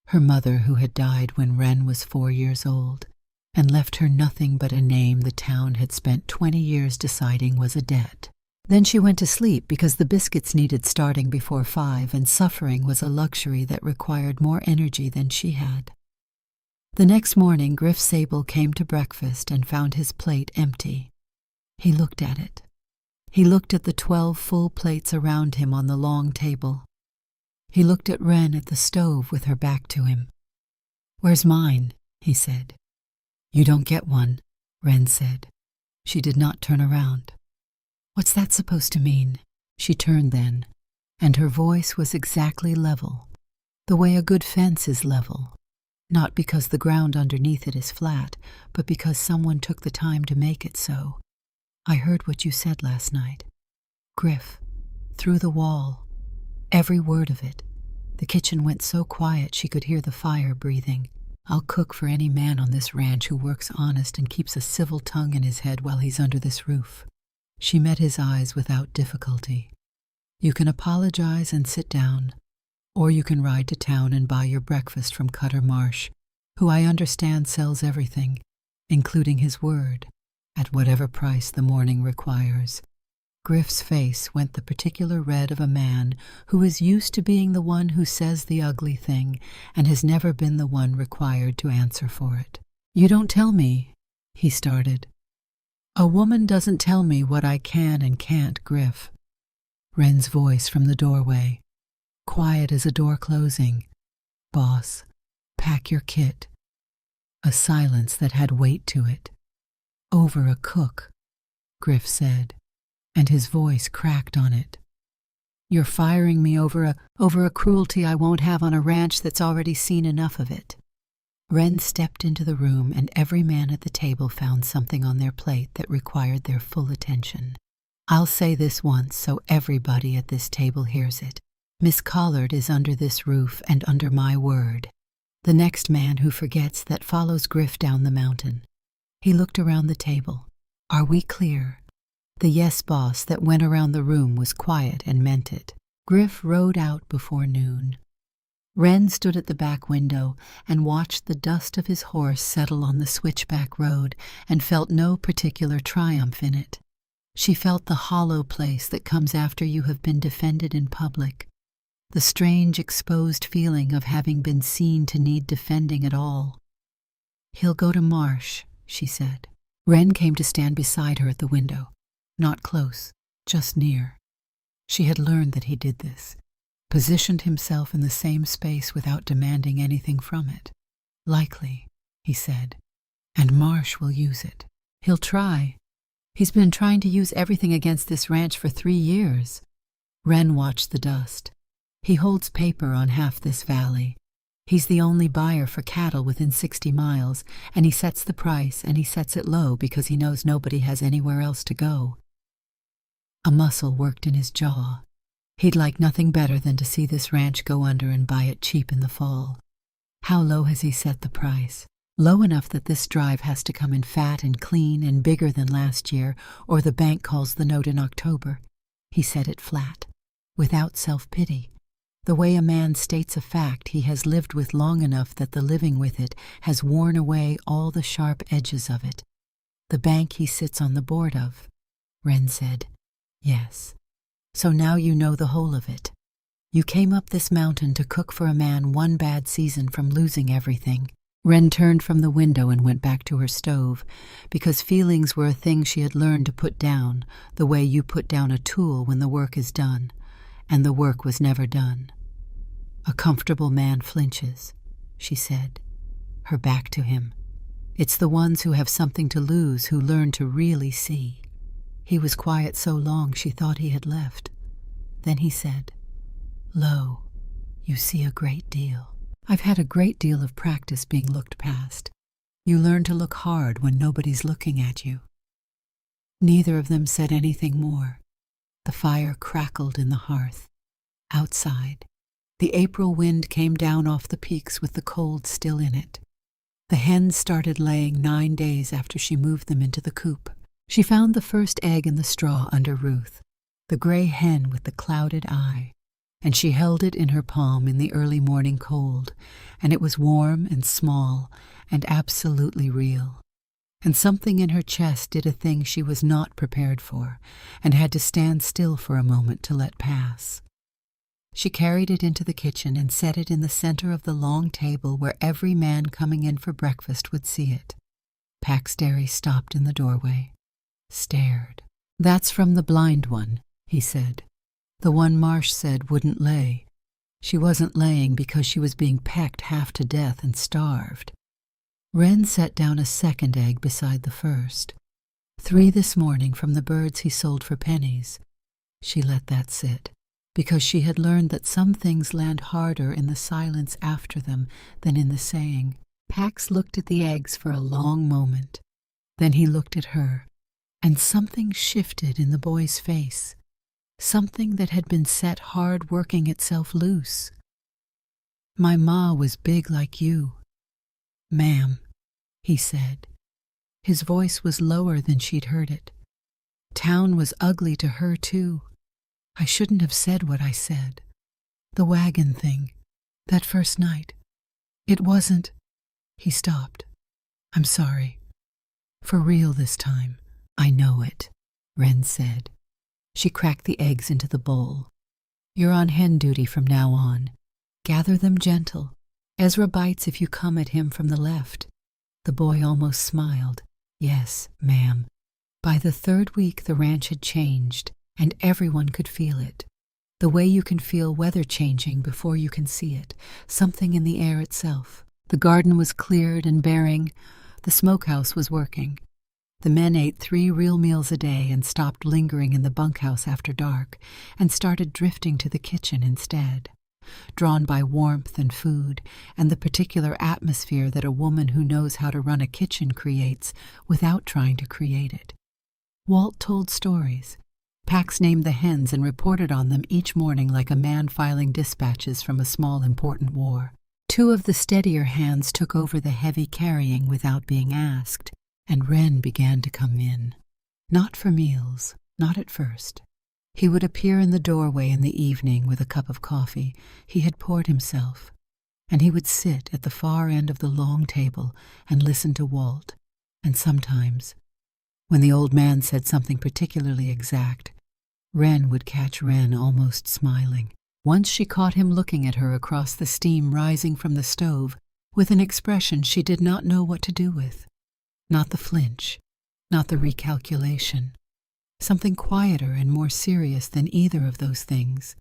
her mother who had died when Wren was 4 years old, and left her nothing but a name the town had spent 20 years deciding was a debt. Then she went to sleep because the biscuits needed starting before 5, and suffering was a luxury that required more energy than she had. The next morning, Griff Sable came to breakfast and found his plate empty. He looked at it. He looked at the 12 full plates around him on the long table. He looked at Wren at the stove with her back to him. "Where's mine?" he said. "You don't get one," Wren said. She did not turn around. "What's that supposed to mean?" She turned then, and her voice was exactly level, the way a good fence is level, not because the ground underneath it is flat, but because someone took the time to make it so. "I heard what you said last night. Griff, through the wall. Every word of it. The kitchen went so quiet she could hear the fire breathing. I'll cook for any man on this ranch who works honest and keeps a civil tongue in his head while he's under this roof." She met his eyes without difficulty. "You can apologize and sit down, or you can ride to town and buy your breakfast from Cutter Marsh, who I understand sells everything, including his word, at whatever price the morning requires." Griff's face went the particular red of a man who is used to being the one who says the ugly thing and has never been the one required to answer for it. "You don't tell me," he started. "A woman doesn't tell me what I can and can't, Griff." Wren's voice from the doorway, quiet as a door closing. "Boss, pack your kit." A silence that had weight to it. "Over a cook," Griff said, and his voice cracked on it. "You're firing me over a cruelty I won't have on a ranch that's already seen enough of it." Wren stepped into the room, and every man at the table found something on their plate that required their full attention. "I'll say this once so everybody at this table hears it. Miss Collard is under this roof and under my word. The next man who forgets that follows Griff down the mountain." He looked around the table. "Are we clear?" The "yes, boss" that went around the room was quiet and meant it. Griff rode out before noon. Wren stood at the back window and watched the dust of his horse settle on the switchback road and felt no particular triumph in it. She felt the hollow place that comes after you have been defended in public, the strange exposed feeling of having been seen to need defending at all. "He'll go to Marsh," she said. Wren came to stand beside her at the window, not close, just near. She had learned that he did this, positioned himself in the same space without demanding anything from it. "Likely," he said, "and Marsh will use it. He'll try. He's been trying to use everything against this ranch for 3 years. Wren watched the dust. "He holds paper on half this valley. He's the only buyer for cattle within 60 miles, and he sets the price, and he sets it low because he knows nobody has anywhere else to go." A muscle worked in his jaw. He'd like nothing better than to see this ranch go under and buy it cheap in the fall. "How low has he set the price?" "Low enough that this drive has to come in fat and clean and bigger than last year, or the bank calls the note in October." He said it flat, without self-pity. The way a man states a fact he has lived with long enough that the living with it has worn away all the sharp edges of it. "The bank he sits on the board of," Wren said. "Yes. So now you know the whole of it. You came up this mountain to cook for a man one bad season from losing everything." Wren turned from the window and went back to her stove, because feelings were a thing she had learned to put down, the way you put down a tool when the work is done, and the work was never done. "A comfortable man flinches," she said, her back to him. "It's the ones who have something to lose who learn to really see." He was quiet so long she thought he had left. Then he said, "Lo, you see a great deal. I've had a great deal of practice being looked past. You learn to look hard when nobody's looking at you." Neither of them said anything more. The fire crackled in the hearth. Outside, the April wind came down off the peaks with the cold still in it. The hens started laying 9 days after she moved them into the coop. She found the first egg in the straw under Ruth, the gray hen with the clouded eye, and she held it in her palm in the early morning cold, and it was warm and small and absolutely real. And something in her chest did a thing she was not prepared for and had to stand still for a moment to let pass. She carried it into the kitchen and set it in the center of the long table where every man coming in for breakfast would see it. Pax Derry stopped in the doorway, stared. "That's from the blind one," he said. "The one Marsh said wouldn't lay. She wasn't laying because she was being pecked half to death and starved. Wren set down a second egg beside the first. 3 this morning from the birds he sold for pennies. She let that sit, because she had learned that some things land harder in the silence after them than in the saying. Pax looked at the eggs for a long moment. Then he looked at her, and something shifted in the boy's face, something that had been set hard working itself loose. "My ma was big like you, ma'am," he said. His voice was lower than she'd heard it. "Town was ugly to her, too. I shouldn't have said what I said. The wagon thing, that first night. It wasn't—" He stopped. "I'm sorry. For real this time." "I know it," Wren said. She cracked the eggs into the bowl. "You're on hen duty from now on. Gather them gentle. Ezra bites if you come at him from the left." The boy almost smiled. "Yes, ma'am." By the 3rd week the ranch had changed, and everyone could feel it. The way you can feel weather changing before you can see it, something in the air itself. The garden was cleared and bearing. The smokehouse was working. The men ate 3 real meals a day and stopped lingering in the bunkhouse after dark and started drifting to the kitchen instead, drawn by warmth and food and the particular atmosphere that a woman who knows how to run a kitchen creates without trying to create it. Walt told stories. Pax named the hens and reported on them each morning like a man filing dispatches from a small important war. 2 of the steadier hands took over the heavy carrying without being asked, and Wren began to come in. Not for meals, not at first. He would appear in the doorway in the evening with a cup of coffee he had poured himself, and he would sit at the far end of the long table and listen to Walt, and sometimes, when the old man said something particularly exact, Wren would catch Wren almost smiling. Once she caught him looking at her across the steam rising from the stove with an expression she did not know what to do with. Not the flinch, not the recalculation. Something quieter and more serious than either of those things.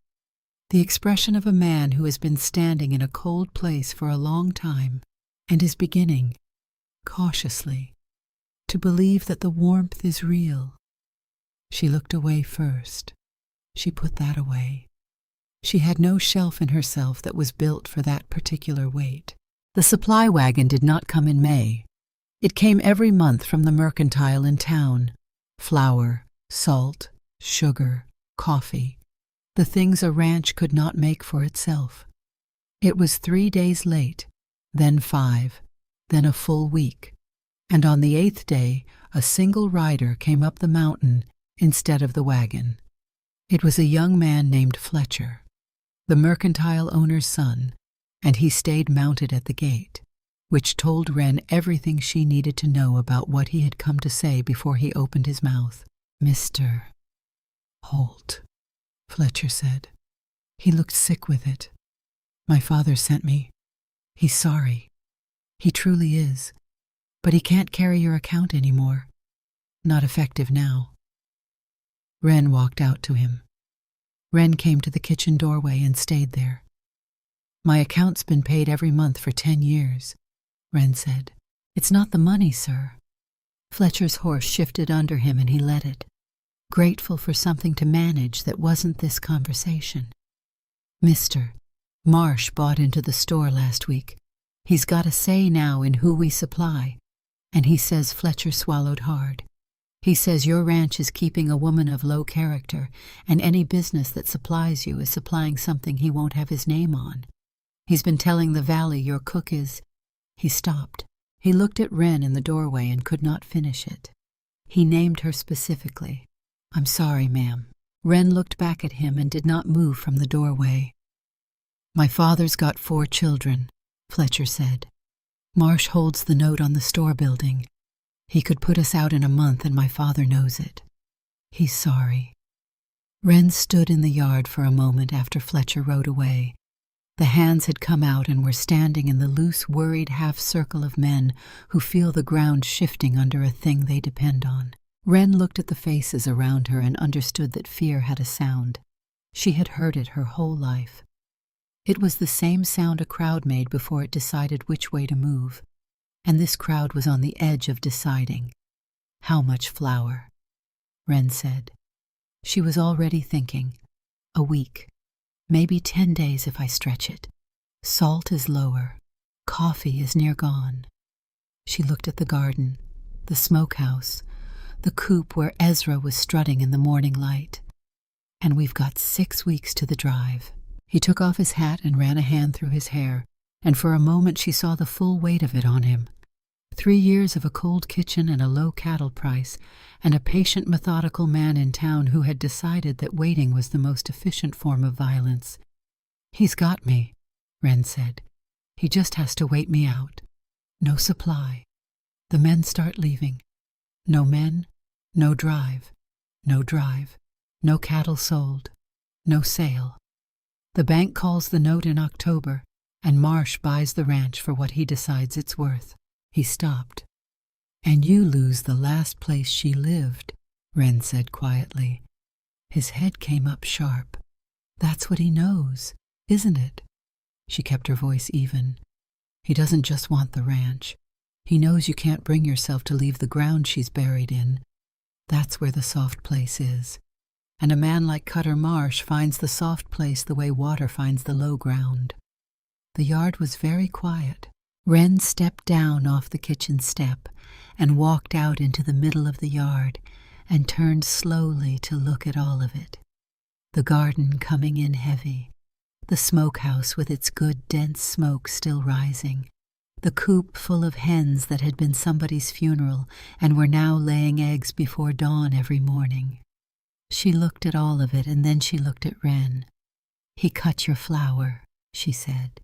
The expression of a man who has been standing in a cold place for a long time and is beginning, cautiously, to believe that the warmth is real. She looked away first. She put that away. She had no shelf in herself that was built for that particular weight. The supply wagon did not come in May. It came every month from the mercantile in town. Flour, salt, sugar, coffee, the things a ranch could not make for itself. It was 3 days late, then 5, then a full week, and on the 8th day a single rider came up the mountain instead of the wagon. It was a young man named Fletcher, the mercantile owner's son, and he stayed mounted at the gate, which told Wren everything she needed to know about what he had come to say before he opened his mouth. "Mr. Holt," Fletcher said. He looked sick with it. "My father sent me. He's sorry. He truly is. But he can't carry your account anymore. Not effective now." Wren walked out to him. Wren came to the kitchen doorway and stayed there. "My account's been paid every month for 10 years. Wren said. "It's not the money, sir." Fletcher's horse shifted under him and he let it, grateful for something to manage that wasn't this conversation. "Mr. Marsh bought into the store last week. He's got a say now in who we supply, and he says," Fletcher swallowed hard, "he says your ranch is keeping a woman of low character, and any business that supplies you is supplying something he won't have his name on. He's been telling the valley your cook is—" He stopped. He looked at Wren in the doorway and could not finish it. He named her specifically. "I'm sorry, ma'am." Wren looked back at him and did not move from the doorway. "My father's got 4 children," Fletcher said. "Marsh holds the note on the store building. He could put us out in a month, and my father knows it. He's sorry." Wren stood in the yard for a moment after Fletcher rode away. The hands had come out and were standing in the loose, worried half-circle of men who feel the ground shifting under a thing they depend on. Wren looked at the faces around her and understood that fear had a sound. She had heard it her whole life. It was the same sound a crowd made before it decided which way to move, and this crowd was on the edge of deciding. How much flour? Wren said. She was already thinking. A week. Maybe 10 days if I stretch it. Salt is lower. Coffee is near gone. She looked at the garden, the smokehouse, the coop where Ezra was strutting in the morning light. And we've got 6 weeks to the drive. He took off his hat and ran a hand through his hair, and for a moment she saw the full weight of it on him. 3 years of a cold kitchen and a low cattle price, and a patient, methodical man in town who had decided that waiting was the most efficient form of violence. He's got me, Wren said. He just has to wait me out. No supply. The men start leaving. No men, no drive. No drive. No cattle sold. No sale. The bank calls the note in October, and Marsh buys the ranch for what he decides it's worth. He stopped. And you lose the last place she lived, Wren said quietly. His head came up sharp. That's what he knows, isn't it? She kept her voice even. He doesn't just want the ranch. He knows you can't bring yourself to leave the ground she's buried in. That's where the soft place is. And a man like Cutter Marsh finds the soft place the way water finds the low ground. The yard was very quiet. Wren stepped down off the kitchen step and walked out into the middle of the yard and turned slowly to look at all of it. The garden coming in heavy, the smokehouse with its good dense smoke still rising, the coop full of hens that had been somebody's funeral and were now laying eggs before dawn every morning. She looked at all of it, and then she looked at Wren. He cut your flower, she said.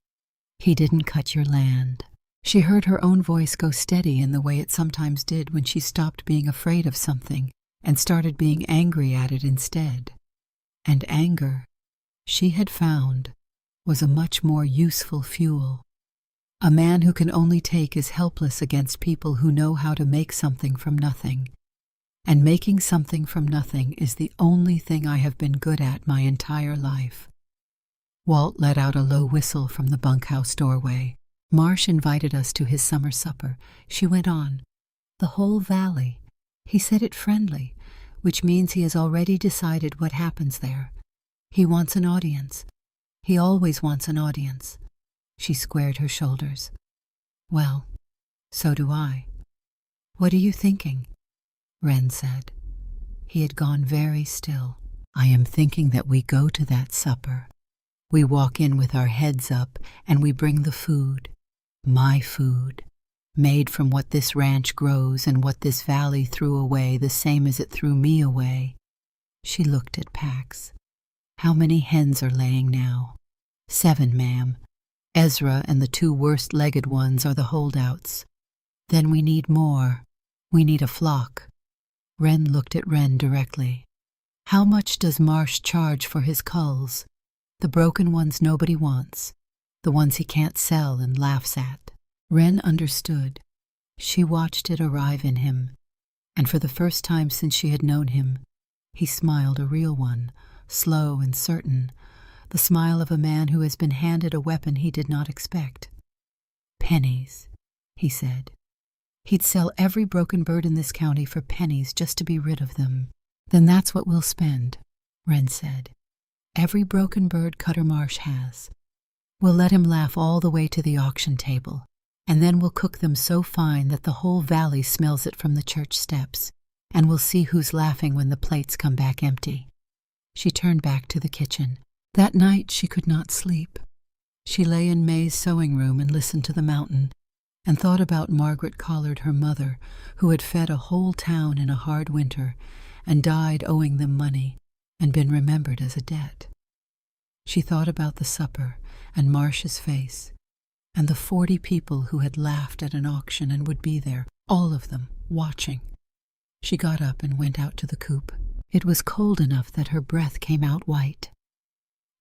He didn't cut your land. She heard her own voice go steady in the way it sometimes did when she stopped being afraid of something and started being angry at it instead. And anger, she had found, was a much more useful fuel. A man who can only take is helpless against people who know how to make something from nothing. And making something from nothing is the only thing I have been good at my entire life. Walt let out a low whistle from the bunkhouse doorway. Marsh invited us to his summer supper. She went on. The whole valley. He said it friendly, which means he has already decided what happens there. He wants an audience. He always wants an audience. She squared her shoulders. Well, so do I. What are you thinking? Wren said. He had gone very still. I am thinking that we go to that supper. We walk in with our heads up and we bring the food. My food. Made from what this ranch grows and what this valley threw away the same as it threw me away. She looked at Pax. How many hens are laying now? 7, ma'am. Ezra and the 2 worst-legged ones are the holdouts. Then we need more. We need a flock. Wren looked at Wren directly. How much does Marsh charge for his culls? The broken ones nobody wants. The ones he can't sell and laughs at. Wren understood. She watched it arrive in him. And for the first time since she had known him, he smiled a real one, slow and certain, the smile of a man who has been handed a weapon he did not expect. Pennies, he said. He'd sell every broken bird in this county for pennies just to be rid of them. Then that's what we'll spend, Wren said. Every broken bird Cutter Marsh has. We'll let him laugh all the way to the auction table, and then we'll cook them so fine that the whole valley smells it from the church steps, and we'll see who's laughing when the plates come back empty. She turned back to the kitchen. That night she could not sleep. She lay in May's sewing room and listened to the mountain, and thought about Margaret Collard, her mother, who had fed a whole town in a hard winter and died owing them money and been remembered as a debt. She thought about the supper and Marsh's face and the 40 people who had laughed at an auction and would be there, all of them, watching. She got up and went out to the coop. It was cold enough that her breath came out white.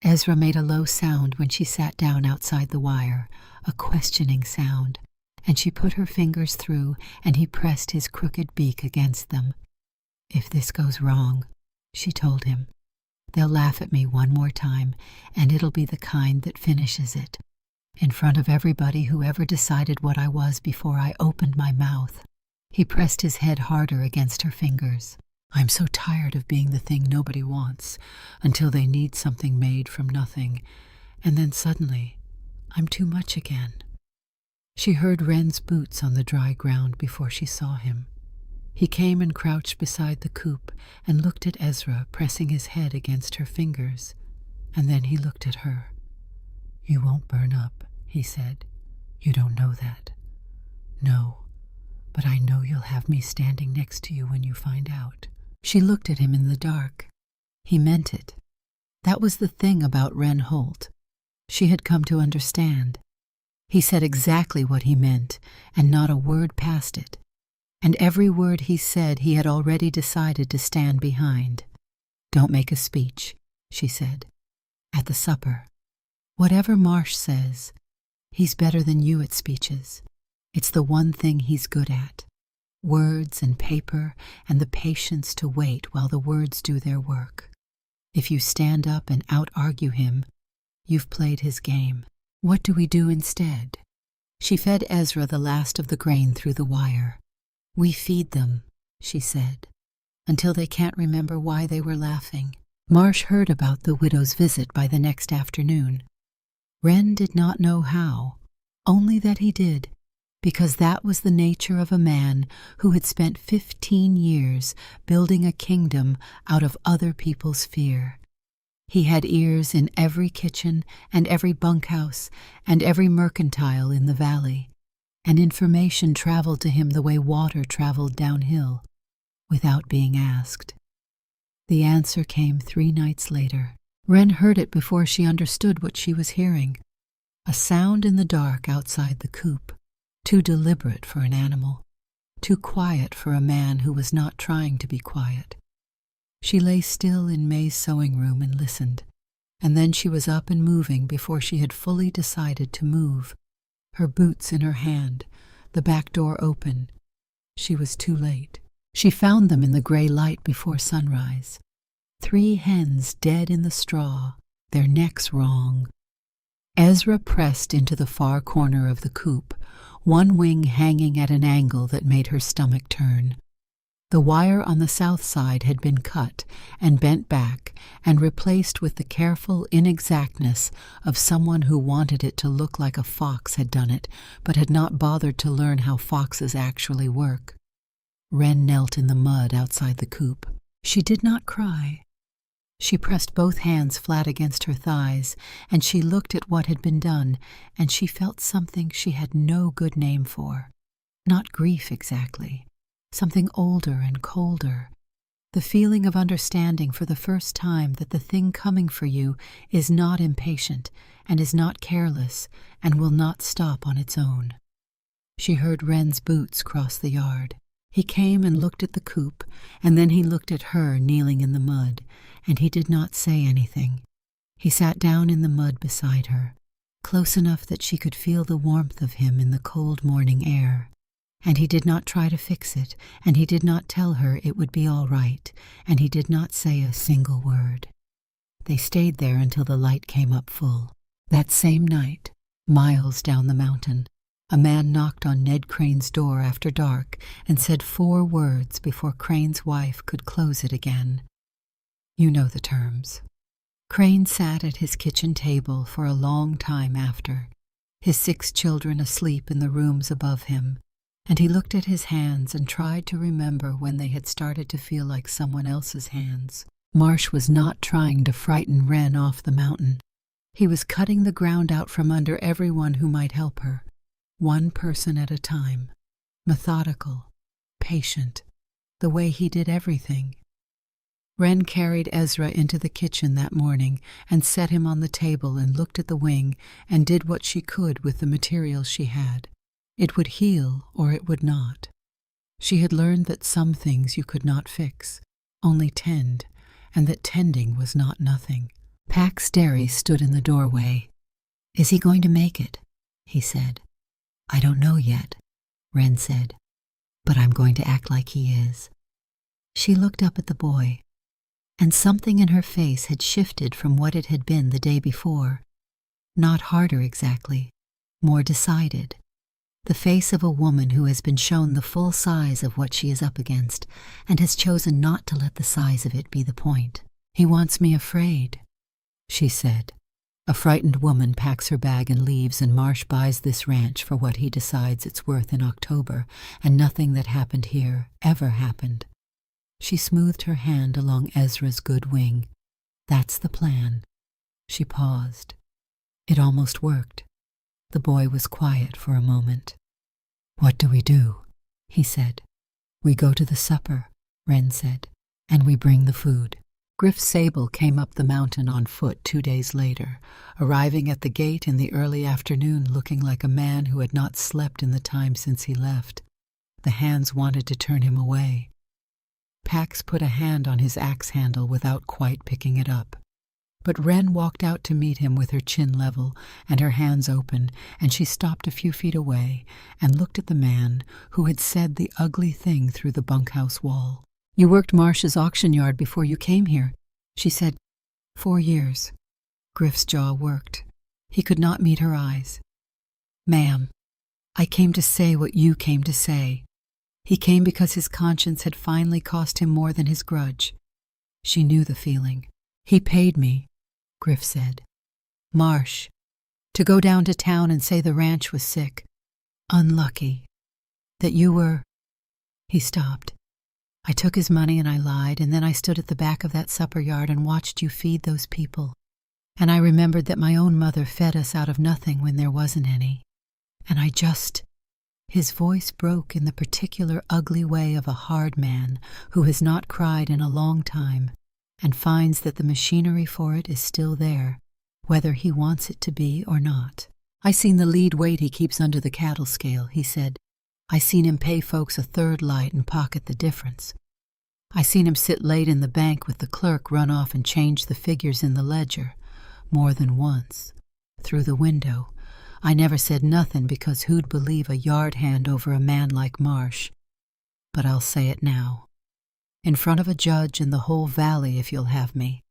Ezra made a low sound when she sat down outside the wire, a questioning sound, and she put her fingers through, and he pressed his crooked beak against them. If this goes wrong, she told him, They'll laugh at me one more time, and it'll be the kind that finishes it. In front of everybody who ever decided what I was before I opened my mouth." He pressed his head harder against her fingers. "I'm so tired of being the thing nobody wants, until they need something made from nothing, and then suddenly, I'm too much again." She heard Wren's boots on the dry ground before she saw him. He came and crouched beside the coop and looked at Ezra, pressing his head against her fingers, and then he looked at her. "You won't burn up," he said. "You don't know that." "No, but I know you'll have me standing next to you when you find out." She looked at him in the dark. He meant it. That was the thing about Wren Holt. She had come to understand. He said exactly what he meant, and not a word past it. And every word he said he had already decided to stand behind. "Don't make a speech," she said. "At the supper. Whatever Marsh says, he's better than you at speeches. It's the one thing he's good at. Words and paper and the patience to wait while the words do their work. If you stand up and out-argue him, you've played his game. What do we do instead?" She fed Ezra the last of the grain through the wire. "We feed them," she said, "until they can't remember why they were laughing." Marsh heard about the widow's visit by the next afternoon. Wren did not know how, only that he did, because that was the nature of a man who had spent 15 years building a kingdom out of other people's fear. He had ears in every kitchen and every bunkhouse and every mercantile in the valley, and information traveled to him the way water traveled downhill, without being asked. The answer came 3 nights later. Wren heard it before she understood what she was hearing. A sound in the dark outside the coop, too deliberate for an animal, too quiet for a man who was not trying to be quiet. She lay still in May's sewing room and listened, and then she was up and moving before she had fully decided to move. Her boots in her hand, the back door open. She was too late. She found them in the gray light before sunrise. 3 hens dead in the straw, their necks wrong. Ezra pressed into the far corner of the coop, one wing hanging at an angle that made her stomach turn. The wire on the south side had been cut and bent back and replaced with the careful inexactness of someone who wanted it to look like a fox had done it, but had not bothered to learn how foxes actually work. Wren knelt in the mud outside the coop. She did not cry. She pressed both hands flat against her thighs, and she looked at what had been done, and she felt something she had no good name for. Not grief exactly. Something older and colder. The feeling of understanding for the first time that the thing coming for you is not impatient and is not careless and will not stop on its own. She heard Wren's boots cross the yard. He came and looked at the coop, and then he looked at her kneeling in the mud, and he did not say anything. He sat down in the mud beside her, close enough that she could feel the warmth of him in the cold morning air. And he did not try to fix it, and he did not tell her it would be all right, and he did not say a single word. They stayed there until the light came up full. That same night, miles down the mountain, a man knocked on Ned Crane's door after dark and said 4 words before Crane's wife could close it again. You know the terms. Crane sat at his kitchen table for a long time after, his 6 children asleep in the rooms above him, and he looked at his hands and tried to remember when they had started to feel like someone else's hands. Marsh was not trying to frighten Wren off the mountain. He was cutting the ground out from under everyone who might help her, one person at a time, methodical, patient, the way he did everything. Wren carried Ezra into the kitchen that morning and set him on the table and looked at the wing and did what she could with the materials she had. It would heal or it would not. She had learned that some things you could not fix, only tend, and that tending was not nothing. Pax Derry stood in the doorway. "Is he going to make it?" he said. "I don't know yet," Wren said, "but I'm going to act like he is." She looked up at the boy. and something in her face had shifted from what it had been the day before. Not harder exactly, more decided. The face of a woman who has been shown the full size of what she is up against and has chosen not to let the size of it be the point. "He wants me afraid," she said. A frightened woman packs her bag and leaves, and Marsh buys this ranch for what he decides it's worth in October, and nothing that happened here ever happened. She smoothed her hand along Ezra's good wing. "That's the plan." She paused. It almost worked. The boy was quiet for a moment. "What do we do?" he said. "We go to the supper," Wren said, "and we bring the food." Griff Sable came up the mountain on foot 2 days later, arriving at the gate in the early afternoon looking like a man who had not slept in the time since he left. The hands wanted to turn him away. Pax put a hand on his axe handle without quite picking it up. But Wren walked out to meet him with her chin level and her hands open, and she stopped a few feet away and looked at the man who had said the ugly thing through the bunkhouse wall. "You worked Marsh's auction yard before you came here," she said. 4 years. Griff's jaw worked. He could not meet her eyes. "Ma'am, I came to say what you came to say." He came because his conscience had finally cost him more than his grudge. She knew the feeling. "He paid me," Griff said. "Marsh, to go down to town and say the ranch was sick. Unlucky. That you were—" He stopped. "I took his money and I lied, and then I stood at the back of that supper yard and watched you feed those people. And I remembered that my own mother fed us out of nothing when there wasn't any. And I just—" His voice broke in the particular ugly way of a hard man who has not cried in a long time and finds that the machinery for it is still there, whether he wants it to be or not. "I seen the lead weight he keeps under the cattle scale," he said. "I seen him pay folks a third light and pocket the difference. I seen him sit late in the bank with the clerk run off and change the figures in the ledger, more than once, through the window. I never said nothin' because who'd believe a yard hand over a man like Marsh? But I'll say it now. In front of a judge in the whole valley, if you'll have me."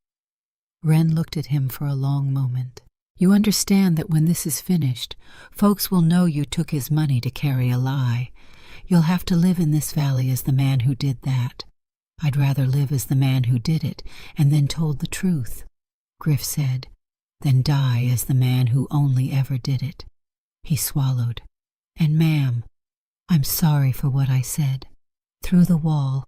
Wren looked at him for a long moment. "You understand that when this is finished, folks will know you took his money to carry a lie. You'll have to live in this valley as the man who did that. I'd rather live as the man who did it and then told the truth," Griff said, "than die as the man who only ever did it." He swallowed. "And ma'am, I'm sorry for what I said. Through the wall.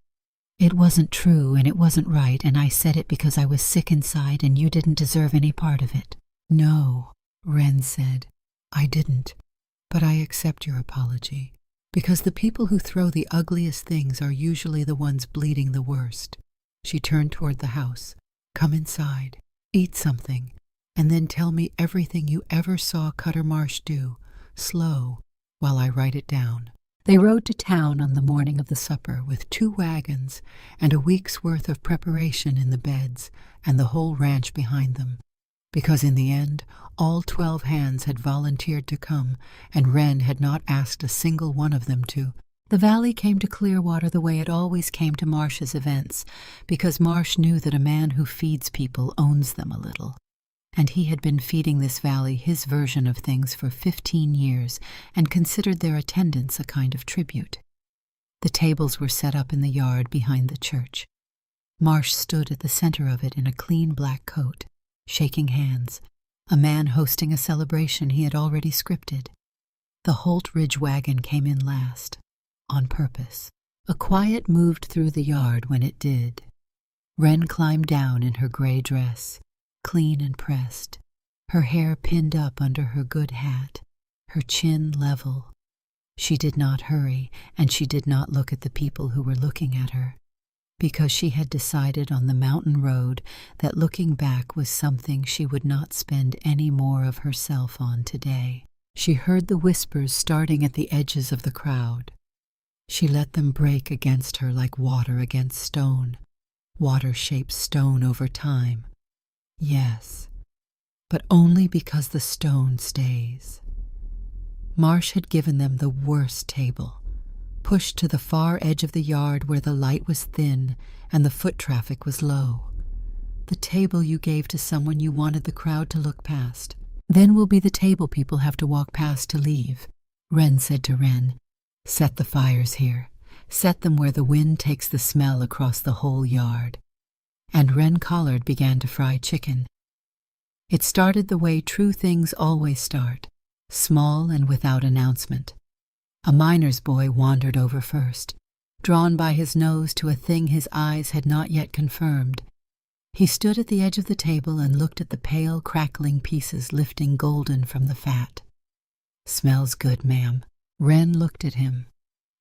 It wasn't true and it wasn't right, and I said it because I was sick inside and you didn't deserve any part of it." "No," Wren said, "I didn't. But I accept your apology, because the people who throw the ugliest things are usually the ones bleeding the worst." She turned toward the house. "Come inside, eat something, and then tell me everything you ever saw Cutter Marsh do, slow, while I write it down." They rode to town on the morning of the supper with 2 wagons and a week's worth of preparation in the beds and the whole ranch behind them, because in the end all 12 hands had volunteered to come, and Wren had not asked a single one of them to. The valley came to Clearwater the way it always came to Marsh's events, because Marsh knew that a man who feeds people owns them a little. And he had been feeding this valley his version of things for 15 years and considered their attendance a kind of tribute. The tables were set up in the yard behind the church. Marsh stood at the center of it in a clean black coat, shaking hands, a man hosting a celebration he had already scripted. The Holt Ridge wagon came in last, on purpose. A quiet moved through the yard when it did. Wren climbed down in her gray dress, clean and pressed, her hair pinned up under her good hat, her chin level. She did not hurry, and she did not look at the people who were looking at her, because she had decided on the mountain road that looking back was something she would not spend any more of herself on today. She heard the whispers starting at the edges of the crowd. She let them break against her like water against stone. Water shapes stone over time. Yes, but only because the stone stays. Marsh had given them the worst table, pushed to the far edge of the yard where the light was thin and the foot traffic was low. the table you gave to someone you wanted the crowd to look past. Then will be the table people have to walk past to leave. Wren said to Wren, "Set the fires here. Set them where the wind takes the smell across the whole yard." And Wren Collard began to fry chicken. It started the way true things always start, small and without announcement. A miner's boy wandered over first, drawn by his nose to a thing his eyes had not yet confirmed. He stood at the edge of the table and looked at the pale, crackling pieces lifting golden from the fat. "Smells good, ma'am." Wren looked at him.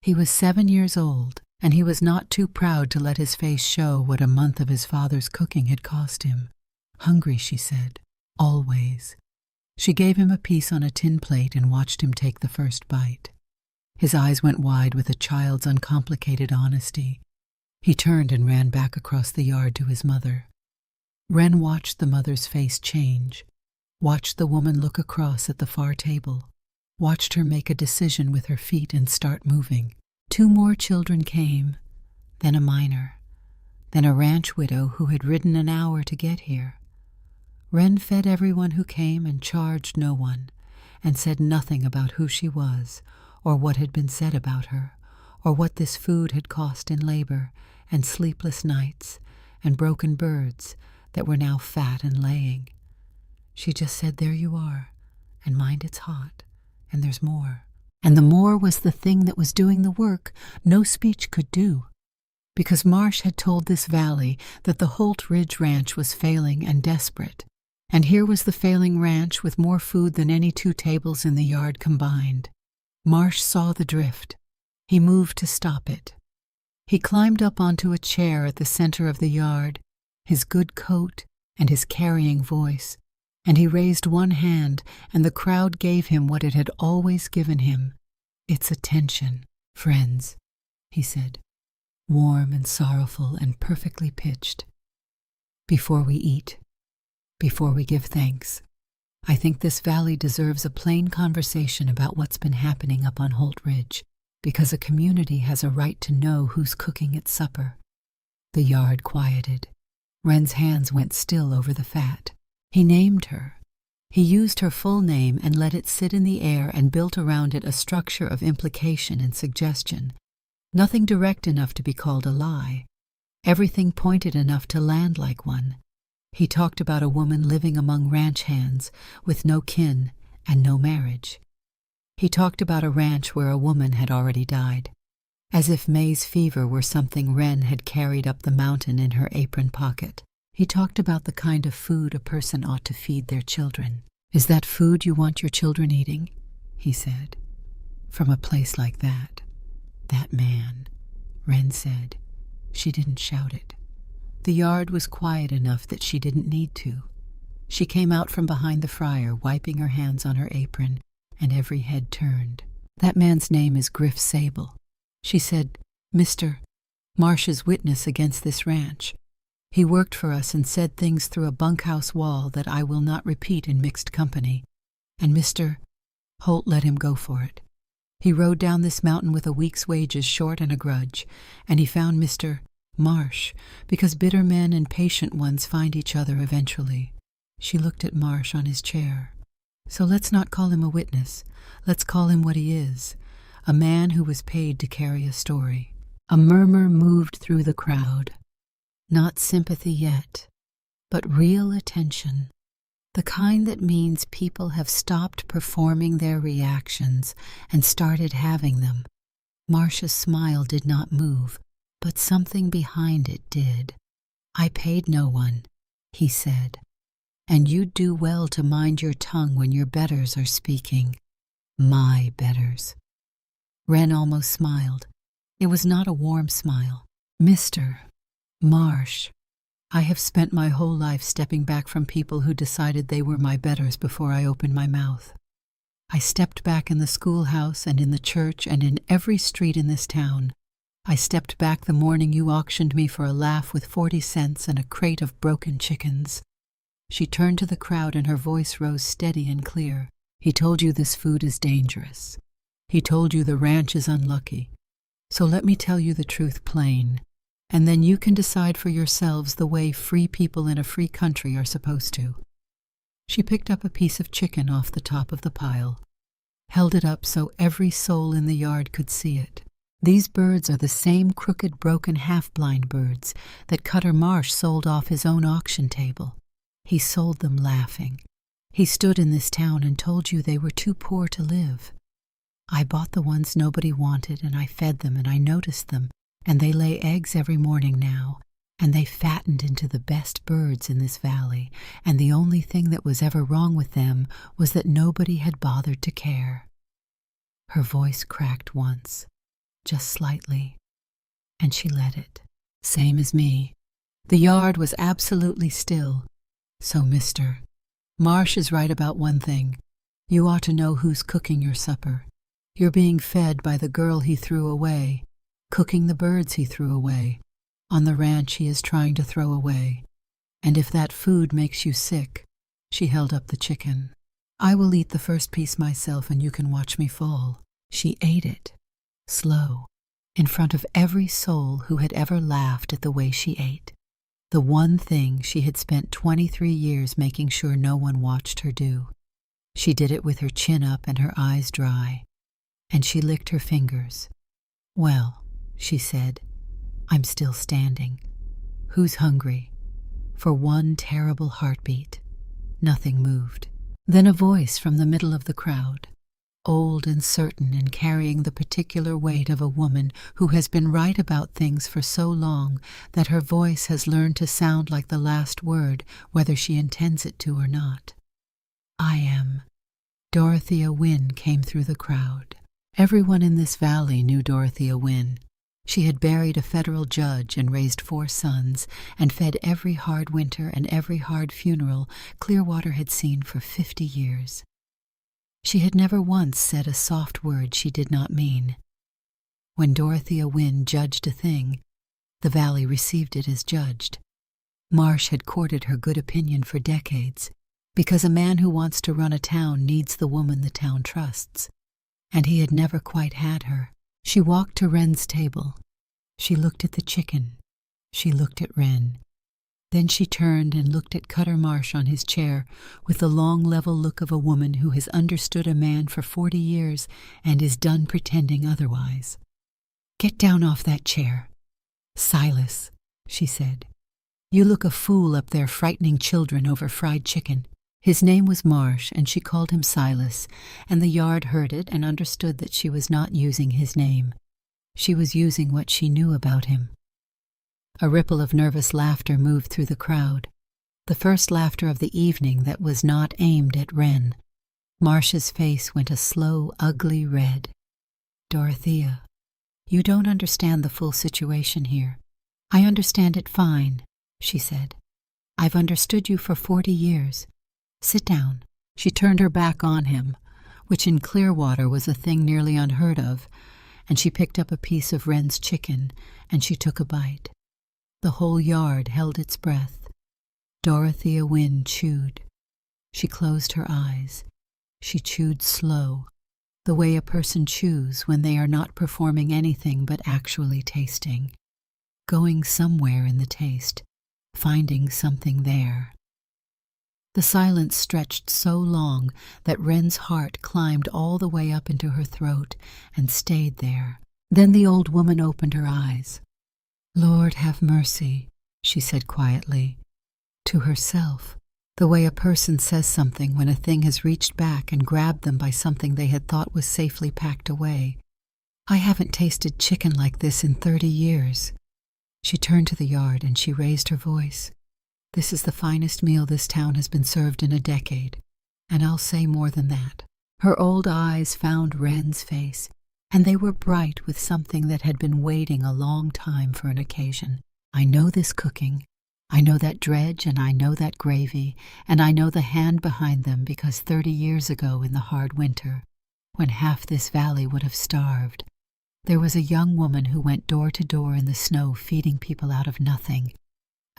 He was 7 years old, and he was not too proud to let his face show what a month of his father's cooking had cost him. "Hungry," she said. "Always." She gave him a piece on a tin plate and watched him take the first bite. His eyes went wide with a child's uncomplicated honesty. He turned and ran back across the yard to his mother. Wren watched the mother's face change, watched the woman look across at the far table, watched her make a decision with her feet and start moving. 2 more children came, then a miner, then a ranch widow who had ridden an hour to get here. Wren fed everyone who came and charged no one, and said nothing about who she was, or what had been said about her, or what this food had cost in labor, and sleepless nights, and broken birds that were now fat and laying. She just said, "There you are, and mind it's hot, and there's more." And the more was the thing that was doing the work no speech could do. Because Marsh had told this valley that the Holt Ridge Ranch was failing and desperate, and here was the failing ranch with more food than any 2 tables in the yard combined. Marsh saw the drift. He moved to stop it. He climbed up onto a chair at the center of the yard, his good coat and his carrying voice, and he raised one hand, and the crowd gave him what it had always given him, its attention. "Friends," he said, warm and sorrowful and perfectly pitched. "Before we eat, before we give thanks, I think this valley deserves a plain conversation about what's been happening up on Holt Ridge, because a community has a right to know who's cooking its supper." The yard quieted. Wren's hands went still over the fat. He named her. He used her full name and let it sit in the air and built around it a structure of implication and suggestion. Nothing direct enough to be called a lie. Everything pointed enough to land like one. He talked about a woman living among ranch hands with no kin and no marriage. He talked about a ranch where a woman had already died, as if maize fever were something Wren had carried up the mountain in her apron pocket. He talked about the kind of food a person ought to feed their children. "Is that food you want your children eating?" he said. "From a place like that." "That man," Wren said. She didn't shout it. The yard was quiet enough that she didn't need to. She came out from behind the fryer, wiping her hands on her apron, and every head turned. "That man's name is Griff Sable," she said. "Mr. Marsh's witness against this ranch. He worked for us and said things through a bunkhouse wall that I will not repeat in mixed company, and Mr. Holt let him go for it. He rode down this mountain with a week's wages short and a grudge, and he found Mr. Marsh, because bitter men and patient ones find each other eventually." She looked at Marsh on his chair. "So let's not call him a witness. Let's call him what he is, a man who was paid to carry a story." A murmur moved through the crowd. Not sympathy yet, but real attention. The kind that means people have stopped performing their reactions and started having them. Marcia's smile did not move, but something behind it did. "I paid no one," he said, "and you'd do well to mind your tongue when your betters are speaking. My betters." Wren almost smiled. It was not a warm smile. "Mr. Marsh, I have spent my whole life stepping back from people who decided they were my betters before I opened my mouth. I stepped back in the schoolhouse and in the church and in every street in this town. I stepped back the morning you auctioned me for a laugh with 40 cents and a crate of broken chickens." She turned to the crowd and her voice rose steady and clear. "He told you this food is dangerous. He told you the ranch is unlucky. So let me tell you the truth plain. and then you can decide for yourselves the way free people in a free country are supposed to." She picked up a piece of chicken off the top of the pile, held it up so every soul in the yard could see it. "These birds are the same crooked, broken, half-blind birds that Cutter Marsh sold off his own auction table. He sold them laughing. He stood in this town and told you they were too poor to live. I bought the ones nobody wanted, and I fed them, and I noticed them, and they lay eggs every morning now, and they fattened into the best birds in this valley, and the only thing that was ever wrong with them was that nobody had bothered to care." Her voice cracked once, just slightly, and she let it. "Same as me." The yard was absolutely still. "So, mister, Marsh is right about one thing. You ought to know who's cooking your supper. You're being fed by the girl he threw away, cooking the birds he threw away, on the ranch he is trying to throw away. And if that food makes you sick," she held up the chicken, "I will eat the first piece myself and you can watch me fall." She ate it, slow, in front of every soul who had ever laughed at the way she ate. The one thing she had spent 23 years making sure no one watched her do. She did it with her chin up and her eyes dry, and she licked her fingers. "Well," she said, "I'm still standing. Who's hungry?" For one terrible heartbeat, nothing moved. Then a voice from the middle of the crowd, old and certain and carrying the particular weight of a woman who has been right about things for so long that her voice has learned to sound like the last word, whether she intends it to or not. "I am." Dorothea Wynne came through the crowd. Everyone in this valley knew Dorothea Wynne. She had buried a federal judge and raised 4 sons and fed every hard winter and every hard funeral Clearwater had seen for 50 years. She had never once said a soft word she did not mean. When Dorothea Wynne judged a thing, the valley received it as judged. Marsh had courted her good opinion for decades, because a man who wants to run a town needs the woman the town trusts, and he had never quite had her. She walked to Wren's table. She looked at the chicken. She looked at Wren. Then she turned and looked at Cutter Marsh on his chair with the long, level look of a woman who has understood a man for 40 years and is done pretending otherwise. "Get down off that chair. Silas," she said. "You look a fool up there frightening children over fried chicken." His name was Marsh, and she called him Silas, and the yard heard it and understood that she was not using his name. She was using what she knew about him. A ripple of nervous laughter moved through the crowd, the first laughter of the evening that was not aimed at Wren. Marsh's face went a slow, ugly red. "Dorothea, you don't understand the full situation here." "I understand it fine," she said. "I've understood you for 40 years. Sit down." She turned her back on him, which in Clearwater was a thing nearly unheard of, and she picked up a piece of Wren's chicken, and she took a bite. The whole yard held its breath. Dorothea Wynne chewed. She closed her eyes. She chewed slow, the way a person chews when they are not performing anything but actually tasting, going somewhere in the taste, finding something there. The silence stretched so long that Wren's heart climbed all the way up into her throat and stayed there. Then the old woman opened her eyes. "Lord, have mercy," she said quietly, to herself, the way a person says something when a thing has reached back and grabbed them by something they had thought was safely packed away. "I haven't tasted chicken like this in 30 years. She turned to the yard and she raised her voice. "This is the finest meal this town has been served in a decade, and I'll say more than that." Her old eyes found Wren's face, and they were bright with something that had been waiting a long time for an occasion. "I know this cooking. I know that dredge, and I know that gravy, and I know the hand behind them because 30 years ago in the hard winter, when half this valley would have starved, there was a young woman who went door to door in the snow feeding people out of nothing,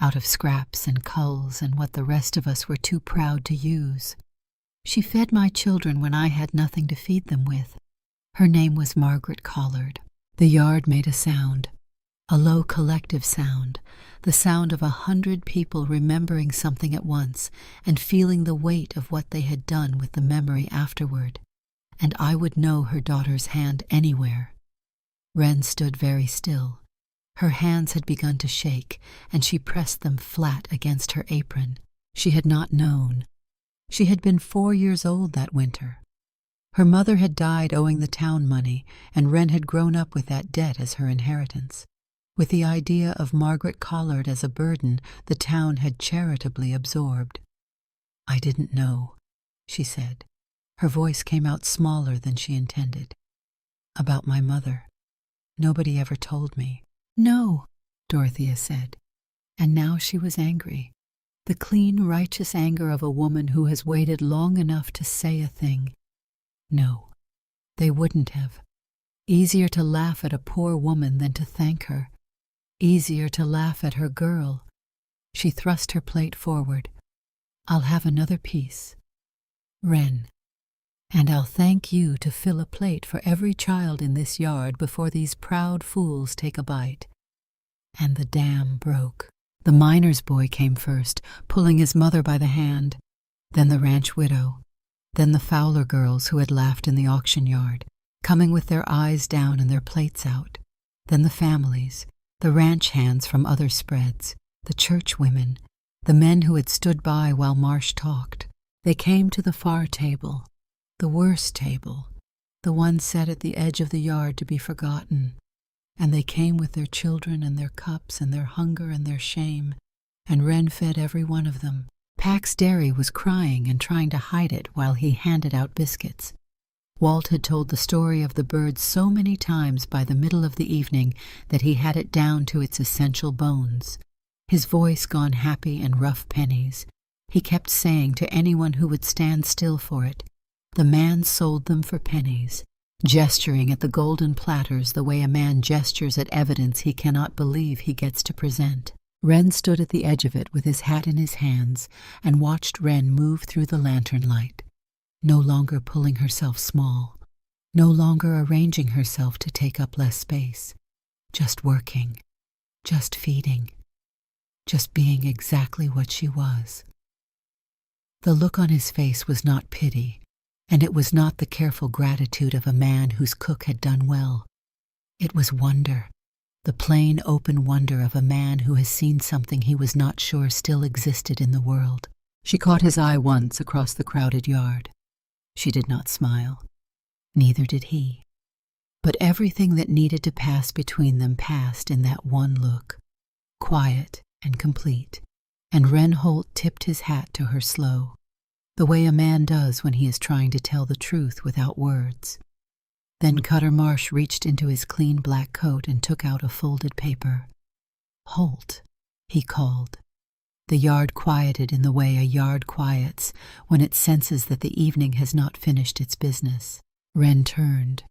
out of scraps and culls and what the rest of us were too proud to use. She fed my children when I had nothing to feed them with. Her name was Margaret Collard." The yard made a sound, A low collective sound, the sound of 100 people remembering something at once and feeling the weight of what they had done with the memory afterward. And I would know her daughter's hand anywhere. Wren stood very still. Her hands had begun to shake, and she pressed them flat against her apron. She had not known. She had been 4 years old that winter. Her mother had died owing the town money, and Wren had grown up with that debt as her inheritance. With the idea of Margaret Collard as a burden the town had charitably absorbed. "I didn't know," she said. Her voice came out smaller than she intended. "About my mother. Nobody ever told me." "No," Dorothea said. And now she was angry. The clean, righteous anger of a woman who has waited long enough to say a thing. No, they wouldn't have. Easier to laugh at a poor woman than to thank her. Easier to laugh at her girl. She thrust her plate forward. "I'll have another piece. Wren. And I'll thank you to fill a plate for every child in this yard before these proud fools take a bite." And the dam broke. The miner's boy came first, pulling his mother by the hand, then the ranch widow, then the Fowler girls who had laughed in the auction yard, coming with their eyes down and their plates out, then the families, the ranch hands from other spreads, the church women, the men who had stood by while Marsh talked. They came to the far table, the worst table, the one set at the edge of the yard to be forgotten. And they came with their children and their cups and their hunger and their shame, and Wren fed every one of them. Pax Derry was crying and trying to hide it while he handed out biscuits. Walt had told the story of the bird so many times by the middle of the evening that he had it down to its essential bones. His voice gone happy and rough pennies. He kept saying to anyone who would stand still for it, "The man sold them for pennies," gesturing at the golden platters the way a man gestures at evidence he cannot believe he gets to present. Wren stood at the edge of it with his hat in his hands and watched Wren move through the lantern light, no longer pulling herself small, no longer arranging herself to take up less space, just working, just feeding, just being exactly what she was. The look on his face was not pity, and it was not the careful gratitude of a man whose cook had done well. It was wonder, the plain, open wonder of a man who has seen something he was not sure still existed in the world. She caught his eye once across the crowded yard. She did not smile. Neither did he. But everything that needed to pass between them passed in that one look, quiet and complete, and Wren Holt tipped his hat to her slow, the way a man does when he is trying to tell the truth without words. Then Cutter Marsh reached into his clean black coat and took out a folded paper. "Holt," he called. The yard quieted in the way a yard quiets when it senses that the evening has not finished its business. Wren turned.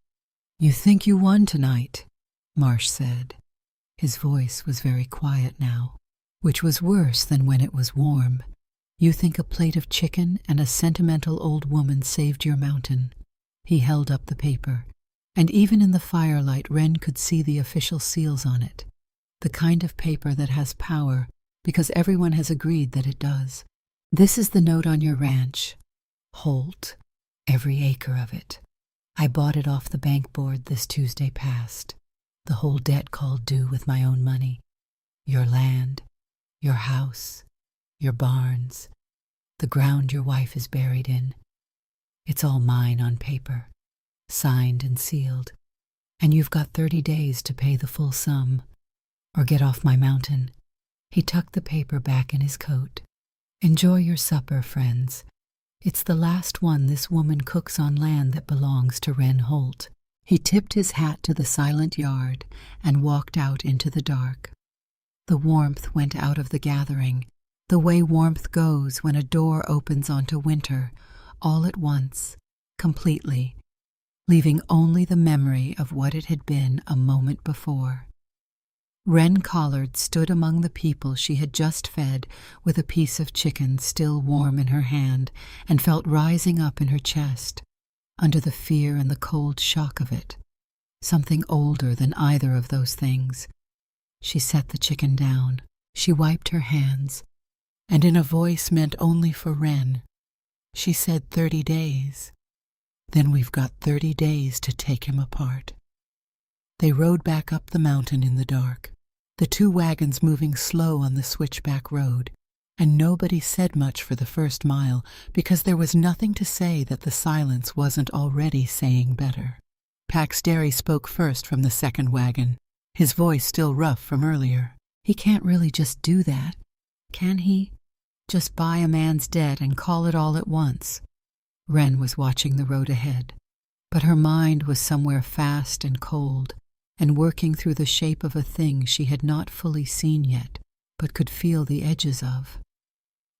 "You think you won tonight," Marsh said. His voice was very quiet now, which was worse than when it was warm. "You think a plate of chicken and a sentimental old woman saved your mountain." He held up the paper, and even in the firelight Wren could see the official seals on it, the kind of paper that has power because everyone has agreed that it does. "This is the note on your ranch. Holt, every acre of it. I bought it off the bank board this Tuesday past. The whole debt called due with my own money. Your land, your house, your barns, the ground your wife is buried in. It's all mine on paper, signed and sealed, and you've got 30 days to pay the full sum, or get off my mountain." He tucked the paper back in his coat. "Enjoy your supper, friends. It's the last one this woman cooks on land that belongs to Wren Holt." He tipped his hat to the silent yard and walked out into the dark. The warmth went out of the gathering, the way warmth goes when a door opens onto winter, all at once, completely, leaving only the memory of what it had been a moment before. Wren Collard stood among the people she had just fed with a piece of chicken still warm in her hand and felt rising up in her chest, under the fear and the cold shock of it, something older than either of those things, She set the chicken down. She wiped her hands, and in a voice meant only for Wren, she said 30 days. Then we've got 30 days to take him apart. They rode back up the mountain in the dark, the two wagons moving slow on the switchback road, and nobody said much for the first mile because there was nothing to say that the silence wasn't already saying better. Pax Derry spoke first from the second wagon, his voice still rough from earlier. He can't really just do that, can he? Just buy a man's debt and call it all at once. Wren was watching the road ahead, but her mind was somewhere fast and cold, and working through the shape of a thing she had not fully seen yet, but could feel the edges of.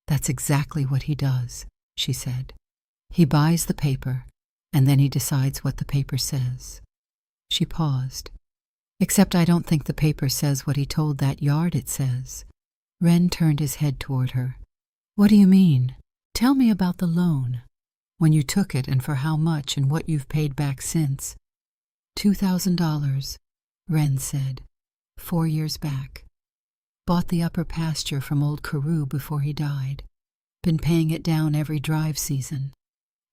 That's exactly what he does, she said. He buys the paper, and then he decides what the paper says. She paused. Except I don't think the paper says what he told that yard it says. Wren turned his head toward her. What do you mean? Tell me about the loan. When you took it and for how much and what you've paid back since. $2,000, Wren said, 4 years back. Bought the upper pasture from old Carew before he died. Been paying it down every drive season.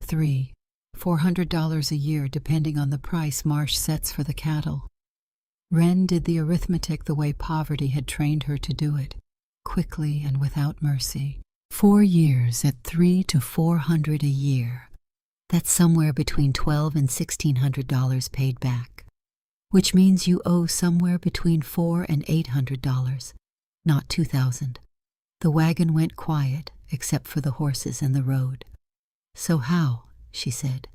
$400 a year depending on the price Marsh sets for the cattle. Wren did the arithmetic the way poverty had trained her to do it, quickly and without mercy. 4 years at $300 to $400 a year. That's somewhere between $1,200 and $1,600 paid back, which means you owe somewhere between $400 and $800, not $2,000. The wagon went quiet, except for the horses and the road. So how, she said,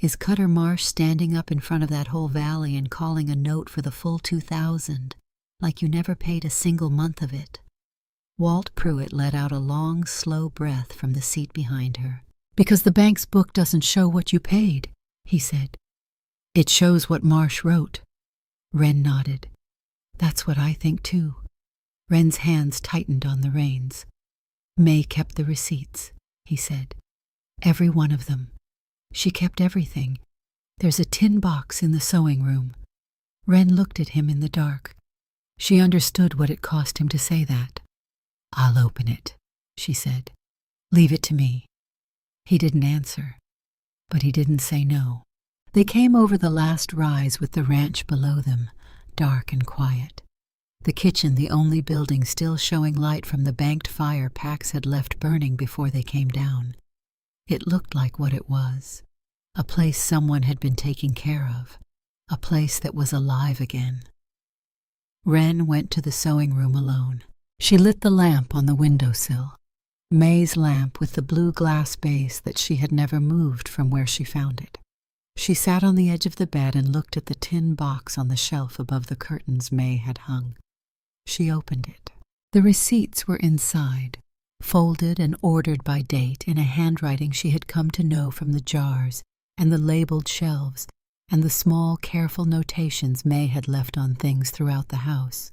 is Cutter Marsh standing up in front of that whole valley and calling a note for the full $2,000, like you never paid a single month of it? Walt Pruitt let out a long, slow breath from the seat behind her. Because the bank's book doesn't show what you paid, he said. It shows what Marsh wrote. Wren nodded. That's what I think too. Wren's hands tightened on the reins. May kept the receipts, he said. Every one of them. She kept everything. There's a tin box in the sewing room. Wren looked at him in the dark. She understood what it cost him to say that. I'll open it, she said. Leave it to me. He didn't answer, but he didn't say no. They came over the last rise with the ranch below them, dark and quiet. The kitchen, the only building still showing light from the banked fire Pax had left burning before they came down. It looked like what it was, a place someone had been taking care of, a place that was alive again. Wren went to the sewing room alone. She lit the lamp on the windowsill, May's lamp with the blue glass base that she had never moved from where she found it. She sat on the edge of the bed and looked at the tin box on the shelf above the curtains May had hung. She opened it. The receipts were inside, folded and ordered by date in a handwriting she had come to know from the jars and the labeled shelves and the small, careful notations May had left on things throughout the house.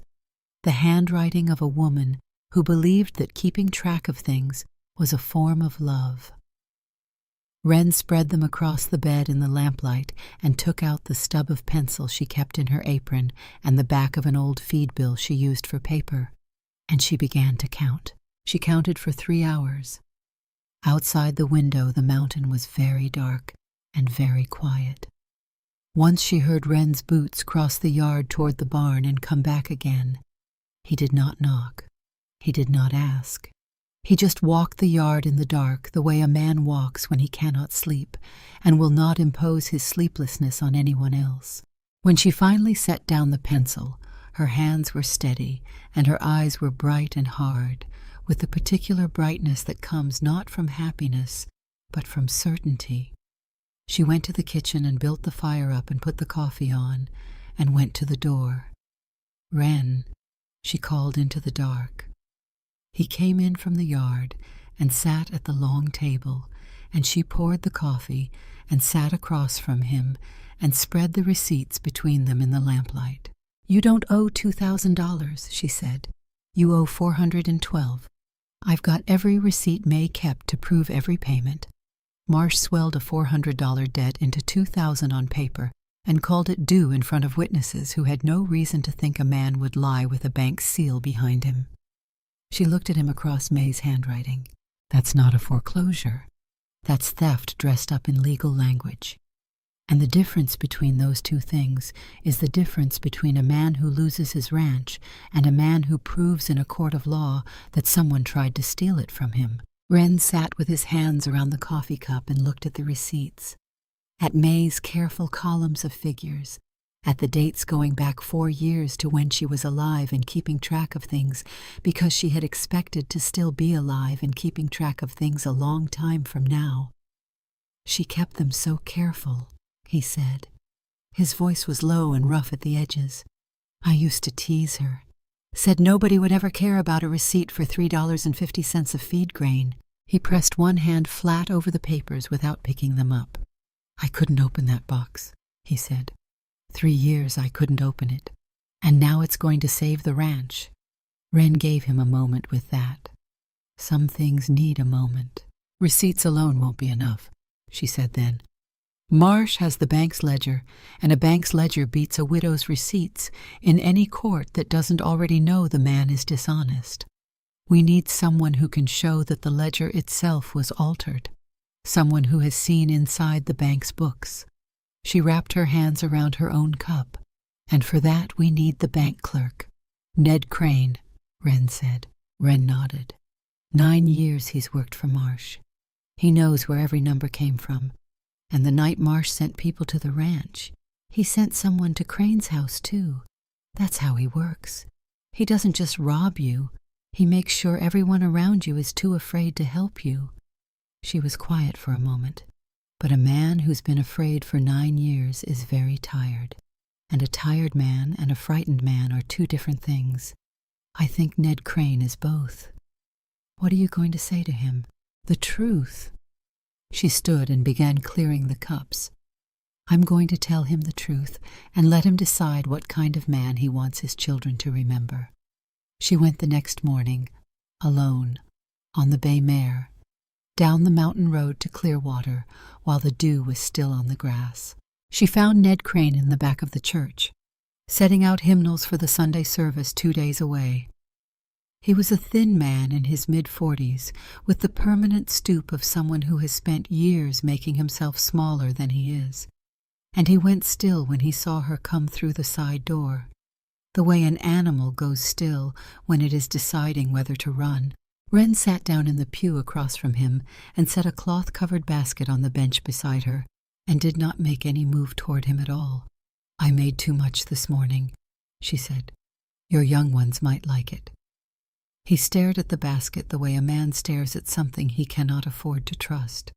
The handwriting of a woman who believed that keeping track of things was a form of love. Wren spread them across the bed in the lamplight and took out the stub of pencil she kept in her apron and the back of an old feed bill she used for paper, and she began to count. She counted for 3 hours. Outside the window the mountain was very dark and very quiet. Once she heard Wren's boots cross the yard toward the barn and come back again. He did not knock. He did not ask. He just walked the yard in the dark the way a man walks when he cannot sleep and will not impose his sleeplessness on anyone else. When she finally set down the pencil, her hands were steady and her eyes were bright and hard, with the particular brightness that comes not from happiness, but from certainty. She went to the kitchen and built the fire up and put the coffee on, and went to the door. Wren, she called into the dark. He came in from the yard and sat at the long table, and she poured the coffee and sat across from him and spread the receipts between them in the lamplight. You don't owe $2,000, she said. You owe $412. I've got every receipt May kept to prove every payment. Marsh swelled a $400 debt into $2,000 on paper and called it due in front of witnesses who had no reason to think a man would lie with a bank seal behind him. She looked at him across May's handwriting. That's not a foreclosure. That's theft dressed up in legal language. And the difference between those two things is the difference between a man who loses his ranch and a man who proves in a court of law that someone tried to steal it from him. Wren sat with his hands around the coffee cup and looked at the receipts, at May's careful columns of figures, at the dates going back 4 years to when she was alive and keeping track of things because she had expected to still be alive and keeping track of things a long time from now. She kept them so careful, he said. His voice was low and rough at the edges. I used to tease her. Said nobody would ever care about a receipt for $3.50 of feed grain. He pressed one hand flat over the papers without picking them up. I couldn't open that box, he said. 3 years I couldn't open it. And now it's going to save the ranch. Wren gave him a moment with that. Some things need a moment. Receipts alone won't be enough, she said then. Marsh has the bank's ledger, and a bank's ledger beats a widow's receipts in any court that doesn't already know the man is dishonest. We need someone who can show that the ledger itself was altered, someone who has seen inside the bank's books. She wrapped her hands around her own cup, and for that we need the bank clerk. Ned Crane, Wren said. Wren nodded. 9 years he's worked for Marsh. He knows where every number came from. And the night Marsh sent people to the ranch, he sent someone to Crane's house, too. That's how he works. He doesn't just rob you. He makes sure everyone around you is too afraid to help you. She was quiet for a moment. But a man who's been afraid for 9 years is very tired. And a tired man and a frightened man are two different things. I think Ned Crane is both. What are you going to say to him? The truth. She stood and began clearing the cups. I'm going to tell him the truth and let him decide what kind of man he wants his children to remember. She went the next morning, alone, on the bay mare, down the mountain road to Clearwater while the dew was still on the grass. She found Ned Crane in the back of the church, setting out hymnals for the Sunday service 2 days away. He was a thin man in his mid-40s, with the permanent stoop of someone who has spent years making himself smaller than he is. And he went still when he saw her come through the side door, the way an animal goes still when it is deciding whether to run. Wren sat down in the pew across from him and set a cloth-covered basket on the bench beside her, and did not make any move toward him at all. I made too much this morning, she said. Your young ones might like it. He stared at the basket the way a man stares at something he cannot afford to trust.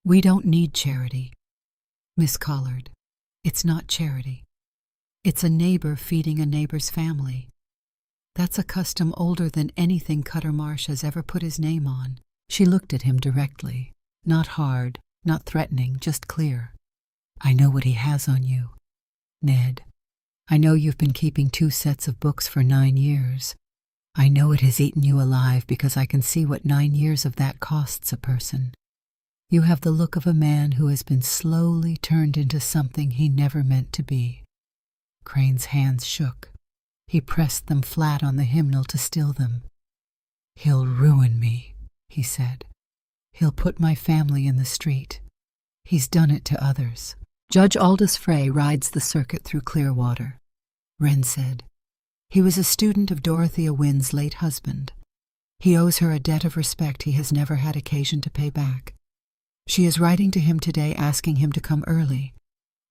We don't need charity, Miss Collard. It's not charity. It's a neighbor feeding a neighbor's family. That's a custom older than anything Cutter Marsh has ever put his name on. She looked at him directly, not hard, not threatening, just clear. I know what he has on you, Ned. I know you've been keeping 2 sets of books for 9 years. I know it has eaten you alive because I can see what 9 years of that costs a person. You have the look of a man who has been slowly turned into something he never meant to be. Crane's hands shook. He pressed them flat on the hymnal to still them. He'll ruin me, he said. He'll put my family in the street. He's done it to others. Judge Aldous Frey rides the circuit through Clearwater, Wren said. He was a student of Dorothea Wynn's late husband. He owes her a debt of respect he has never had occasion to pay back. She is writing to him today asking him to come early.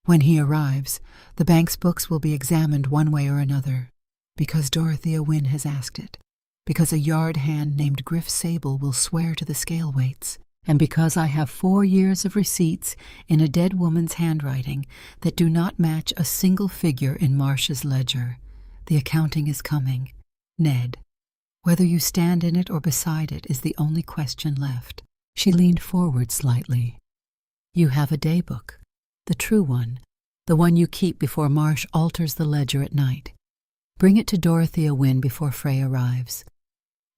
When he arrives, the bank's books will be examined one way or another, because Dorothea Wynn has asked it, because a yard hand named Griff Sable will swear to the scale weights, and because I have 4 years of receipts in a dead woman's handwriting that do not match a single figure in Marsh's ledger. The accounting is coming. Ned, whether you stand in it or beside it is the only question left. She leaned forward slightly. You have a daybook, the true one, the one you keep before Marsh alters the ledger at night. Bring it to Dorothea Wynn before Frey arrives.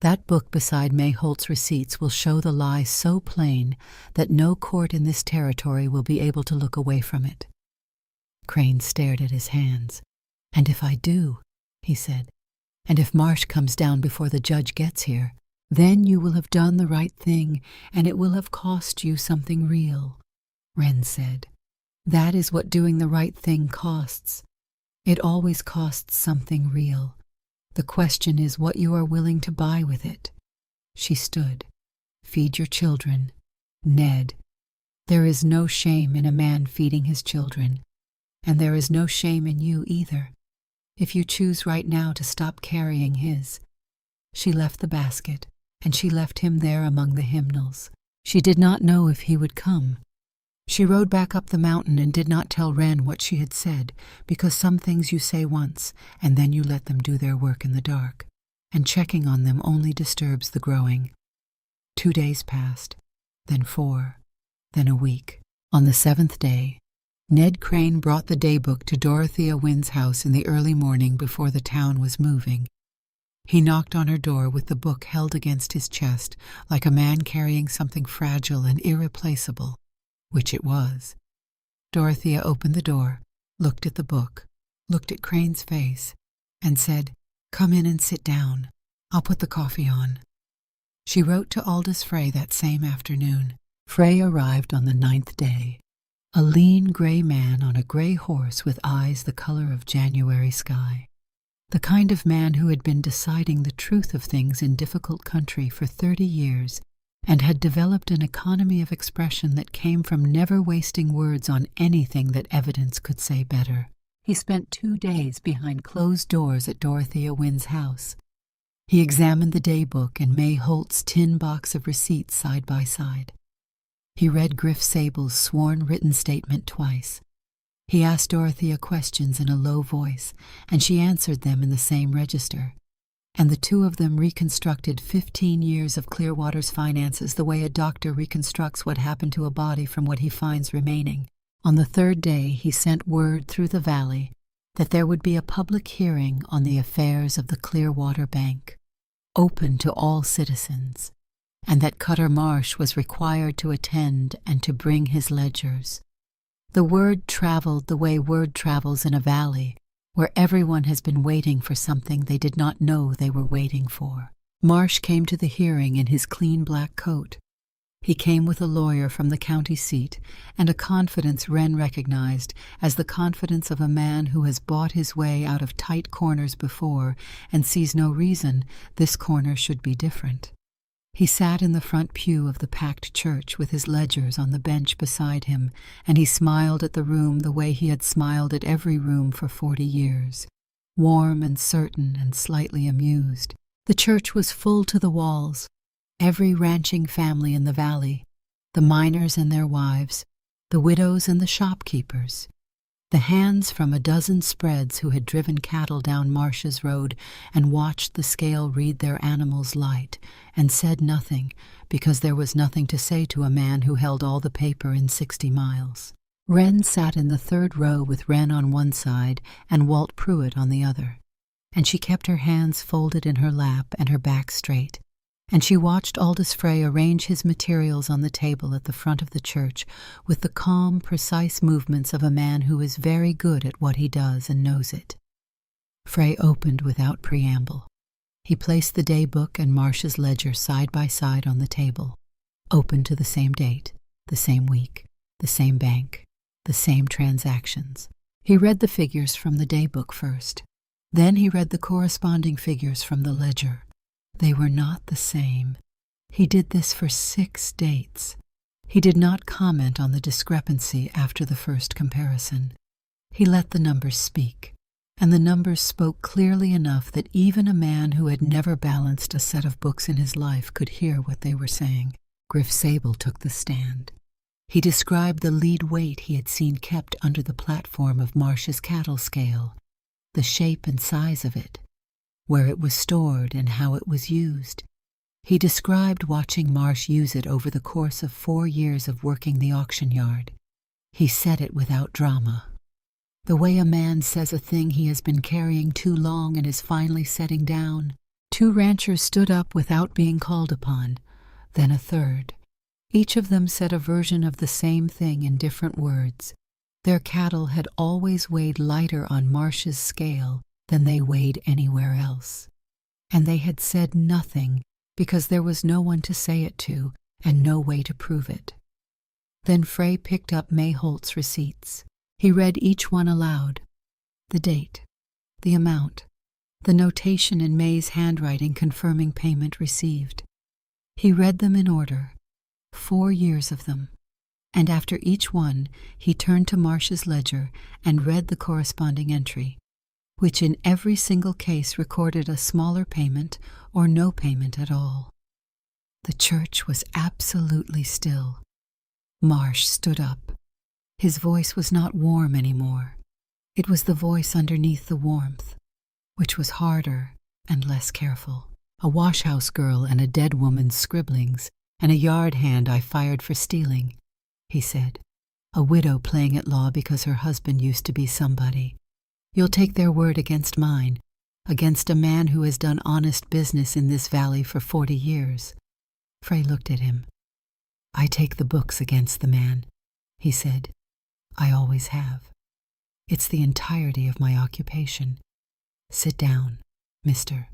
That book beside May Holt's receipts will show the lie so plain that no court in this territory will be able to look away from it. Crane stared at his hands. "And if I do," he said, "and if Marsh comes down before the judge gets here, then you will have done the right thing, and it will have cost you something real." Wren said, "That is what doing the right thing costs. It always costs something real. The question is what you are willing to buy with it." She stood. "Feed your children. Ned, there is no shame in a man feeding his children, and there is no shame in you either, if you choose right now to stop carrying his." She left the basket, and she left him there among the hymnals. She did not know if he would come. She rode back up the mountain and did not tell Wren what she had said, because some things you say once, and then you let them do their work in the dark, and checking on them only disturbs the growing. 2 days passed, then 4, then a week. On the 7th day, Ned Crane brought the daybook to Dorothea Wynn's house in the early morning before the town was moving. He knocked on her door with the book held against his chest, like a man carrying something fragile and irreplaceable, which it was. Dorothea opened the door, looked at the book, looked at Crane's face, and said, "Come in and sit down. I'll put the coffee on." She wrote to Aldous Frey that same afternoon. Frey arrived on the 9th day, a lean gray man on a gray horse with eyes the color of January sky. The kind of man who had been deciding the truth of things in difficult country for 30 years and had developed an economy of expression that came from never wasting words on anything that evidence could say better. He spent 2 days behind closed doors at Dorothea Wynn's house. He examined the daybook and May Holt's tin box of receipts side by side. He read Griff Sable's sworn written statement twice. He asked Dorothea questions in a low voice, and she answered them in the same register. And the two of them reconstructed 15 years of Clearwater's finances the way a doctor reconstructs what happened to a body from what he finds remaining. On the 3rd day, he sent word through the valley that there would be a public hearing on the affairs of the Clearwater Bank, open to all citizens, and that Cutter Marsh was required to attend and to bring his ledgers. The word traveled the way word travels in a valley, where everyone has been waiting for something they did not know they were waiting for. Marsh came to the hearing in his clean black coat. He came with a lawyer from the county seat, and a confidence Wren recognized as the confidence of a man who has bought his way out of tight corners before and sees no reason this corner should be different. He sat in the front pew of the packed church with his ledgers on the bench beside him, and he smiled at the room the way he had smiled at every room for 40 years, warm and certain and slightly amused. The church was full to the walls. Every ranching family in the valley, the miners and their wives, the widows and the shopkeepers, the hands from a dozen spreads who had driven cattle down Marsh's road and watched the scale read their animals light and said nothing because there was nothing to say to a man who held all the paper in 60 miles. Wren sat in the 3rd row with Wren on one side and Walt Pruitt on the other, and she kept her hands folded in her lap and her back straight, and she watched Aldous Frey arrange his materials on the table at the front of the church with the calm, precise movements of a man who is very good at what he does and knows it. Frey opened without preamble. He placed the daybook and Marsh's ledger side by side on the table, open to the same date, the same week, the same bank, the same transactions. He read the figures from the daybook first. Then he read the corresponding figures from the ledger. They were not the same. He did this for 6 dates. He did not comment on the discrepancy after the first comparison. He let the numbers speak, and the numbers spoke clearly enough that even a man who had never balanced a set of books in his life could hear what they were saying. Griff Sable took the stand. He described the lead weight he had seen kept under the platform of Marsh's cattle scale, the shape and size of it, where it was stored and how it was used. He described watching Marsh use it over the course of 4 years of working the auction yard. He said it without drama, the way a man says a thing he has been carrying too long and is finally setting down. 2 ranchers stood up without being called upon, then a third. Each of them said a version of the same thing in different words. Their cattle had always weighed lighter on Marsh's scale than they weighed anywhere else. And they had said nothing because there was no one to say it to and no way to prove it. Then Frey picked up May Holt's receipts. He read each one aloud. The date, the amount, the notation in May's handwriting confirming payment received. He read them in order, 4 years of them, and after each one he turned to Marsh's ledger and read the corresponding entry, which in every single case recorded a smaller payment or no payment at all. The church was absolutely still. Marsh stood up. His voice was not warm anymore. It was the voice underneath the warmth, which was harder and less careful. A washhouse girl and a dead woman's scribblings, and a yard hand I fired for stealing, he said. A widow playing at law because her husband used to be somebody. You'll take their word against mine, against a man who has done honest business in this valley for 40 years. Frey looked at him. I take the books against the man, he said. I always have. It's the entirety of my occupation. Sit down, Mr.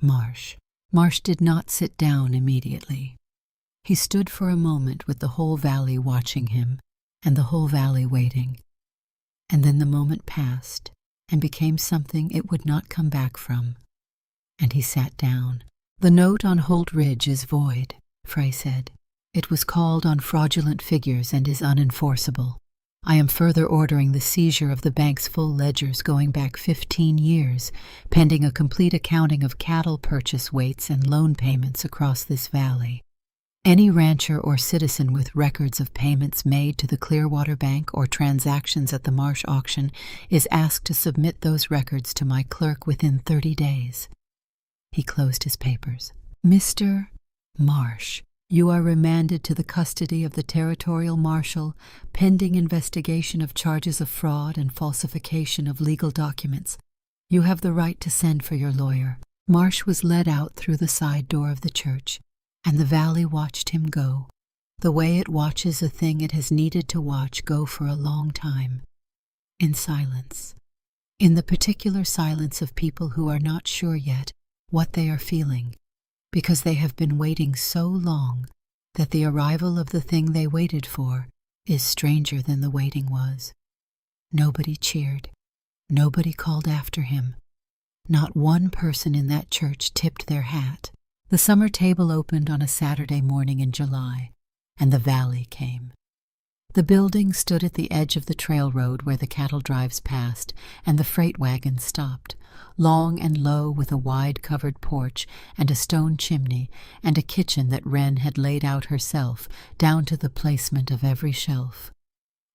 Marsh. Marsh did not sit down immediately. He stood for a moment with the whole valley watching him, and the whole valley waiting. And then the moment passed, and became something it would not come back from. And he sat down. The note on Holt Ridge is void, Frey said. It was called on fraudulent figures and is unenforceable. I am further ordering the seizure of the bank's full ledgers going back 15 years, pending a complete accounting of cattle purchase weights and loan payments across this valley. Any rancher or citizen with records of payments made to the Clearwater Bank or transactions at the Marsh auction is asked to submit those records to my clerk within 30 days. He closed his papers. Mr. Marsh, you are remanded to the custody of the Territorial Marshal, pending investigation of charges of fraud and falsification of legal documents. You have the right to send for your lawyer. Marsh was led out through the side door of the church, and the valley watched him go, the way it watches a thing it has needed to watch go for a long time, in silence, in the particular silence of people who are not sure yet what they are feeling, because they have been waiting so long that the arrival of the thing they waited for is stranger than the waiting was. Nobody cheered. Nobody called after him. Not one person in that church tipped their hat. The summer table opened on a Saturday morning in July, and the valley came. The building stood at the edge of the trail road where the cattle drives passed, and the freight wagon stopped, long and low with a wide covered porch and a stone chimney and a kitchen that Wren had laid out herself, down to the placement of every shelf.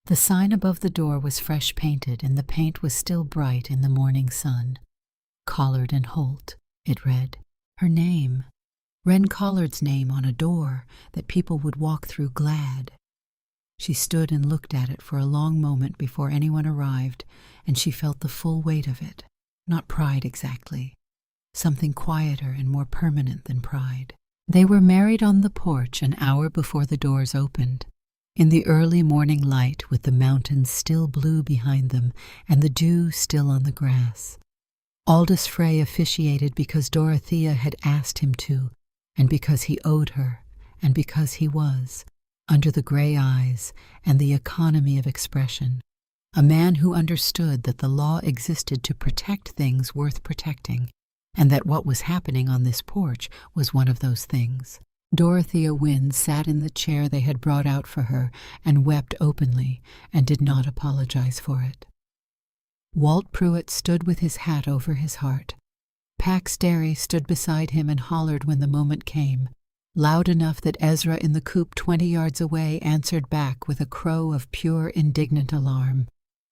The sign above the door was fresh painted, and the paint was still bright in the morning sun. Collard and Holt, it read. Her name. Wren Collard's name on a door that people would walk through glad. She stood and looked at it for a long moment before anyone arrived, and she felt the full weight of it. Not pride exactly. Something quieter and more permanent than pride. They were married on the porch an hour before the doors opened, in the early morning light with the mountains still blue behind them and the dew still on the grass. Aldous Frey officiated because Dorothea had asked him to, and because he owed her, and because he was, under the gray eyes and the economy of expression, a man who understood that the law existed to protect things worth protecting, and that what was happening on this porch was one of those things. Dorothea Wynne sat in the chair they had brought out for her and wept openly and did not apologize for it. Walt Pruitt stood with his hat over his heart. Pax Derry stood beside him and hollered when the moment came, loud enough that Ezra in the coop 20 yards away answered back with a crow of pure indignant alarm,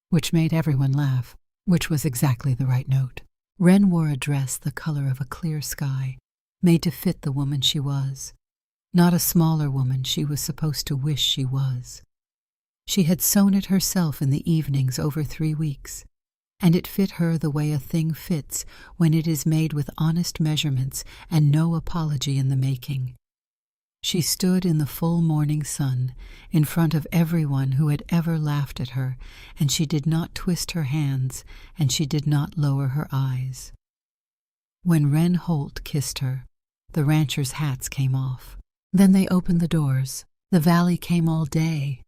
which made everyone laugh, which was exactly the right note. Wren wore a dress the color of a clear sky, made to fit the woman she was, not a smaller woman she was supposed to wish she was. She had sewn it herself in the evenings over 3 weeks, and it fit her the way a thing fits when it is made with honest measurements and no apology in the making. She stood in the full morning sun, in front of everyone who had ever laughed at her, and she did not twist her hands, and she did not lower her eyes. When Wren Holt kissed her, the ranchers' hats came off. Then they opened the doors. The valley came all day,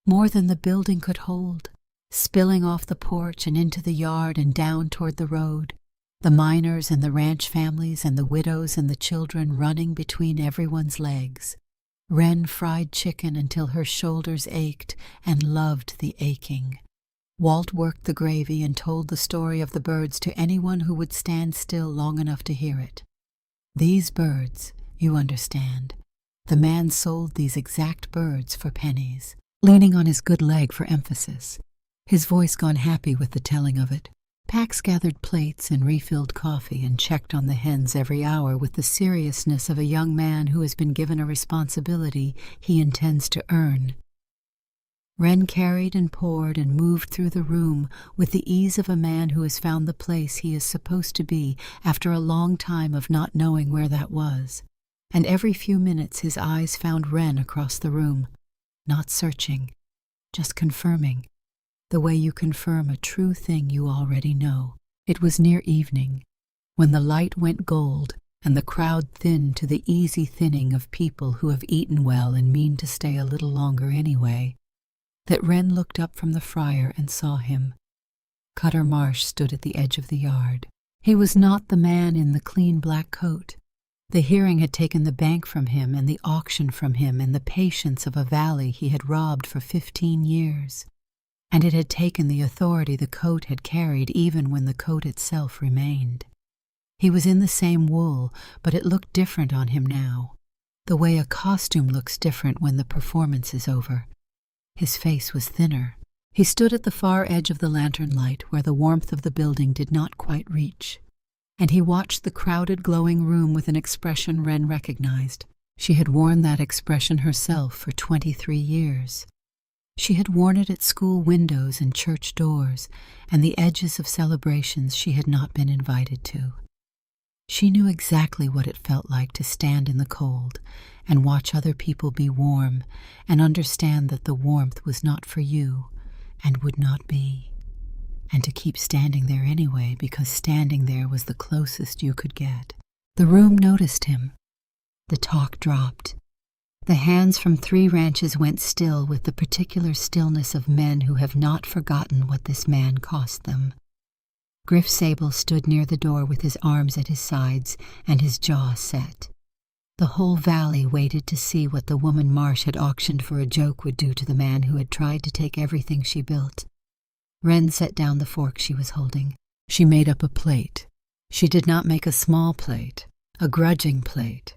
more than the building could hold, spilling off the porch and into the yard and down toward the road. The miners and the ranch families and the widows and the children running between everyone's legs. Wren fried chicken until her shoulders ached and loved the aching. Walt worked the gravy and told the story of the birds to anyone who would stand still long enough to hear it. These birds, you understand. The man sold these exact birds for pennies, leaning on his good leg for emphasis, his voice gone happy with the telling of it. Pax gathered plates and refilled coffee and checked on the hens every hour with the seriousness of a young man who has been given a responsibility he intends to earn. Wren carried and poured and moved through the room with the ease of a man who has found the place he is supposed to be after a long time of not knowing where that was. And every few minutes his eyes found Wren across the room, not searching, just confirming, the way you confirm a true thing you already know. It was near evening, when the light went gold and the crowd thinned to the easy thinning of people who have eaten well and mean to stay a little longer anyway, that Wren looked up from the fryer and saw him. Cutter Marsh stood at the edge of the yard. He was not the man in the clean black coat. The hearing had taken the bank from him and the auction from him and the patience of a valley he had robbed for 15 years. And it had taken the authority the coat had carried even when the coat itself remained. He was in the same wool, but it looked different on him now, the way a costume looks different when the performance is over. His face was thinner. He stood at the far edge of the lantern light where the warmth of the building did not quite reach, and he watched the crowded, glowing room with an expression Wren recognized. She had worn that expression herself for 23 years. She had worn it at school windows and church doors and the edges of celebrations she had not been invited to. She knew exactly what it felt like to stand in the cold and watch other people be warm and understand that the warmth was not for you and would not be, and to keep standing there anyway because standing there was the closest you could get. The room noticed him. The talk dropped. The hands from 3 ranches went still with the particular stillness of men who have not forgotten what this man cost them. Griff Sable stood near the door with his arms at his sides and his jaw set. The whole valley waited to see what the woman Marsh had auctioned for a joke would do to the man who had tried to take everything she built. Wren set down the fork she was holding. She made up a plate. She did not make a small plate, a grudging plate,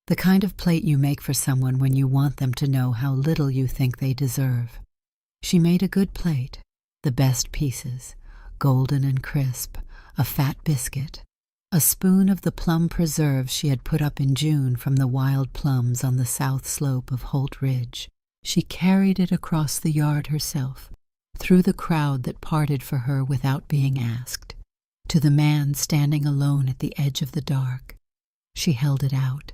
the kind of plate you make for someone when you want them to know how little you think they deserve. She made a good plate, the best pieces, golden and crisp, a fat biscuit, a spoon of the plum preserve she had put up in June from the wild plums on the south slope of Holt Ridge. She carried it across the yard herself, through the crowd that parted for her without being asked, to the man standing alone at the edge of the dark. She held it out.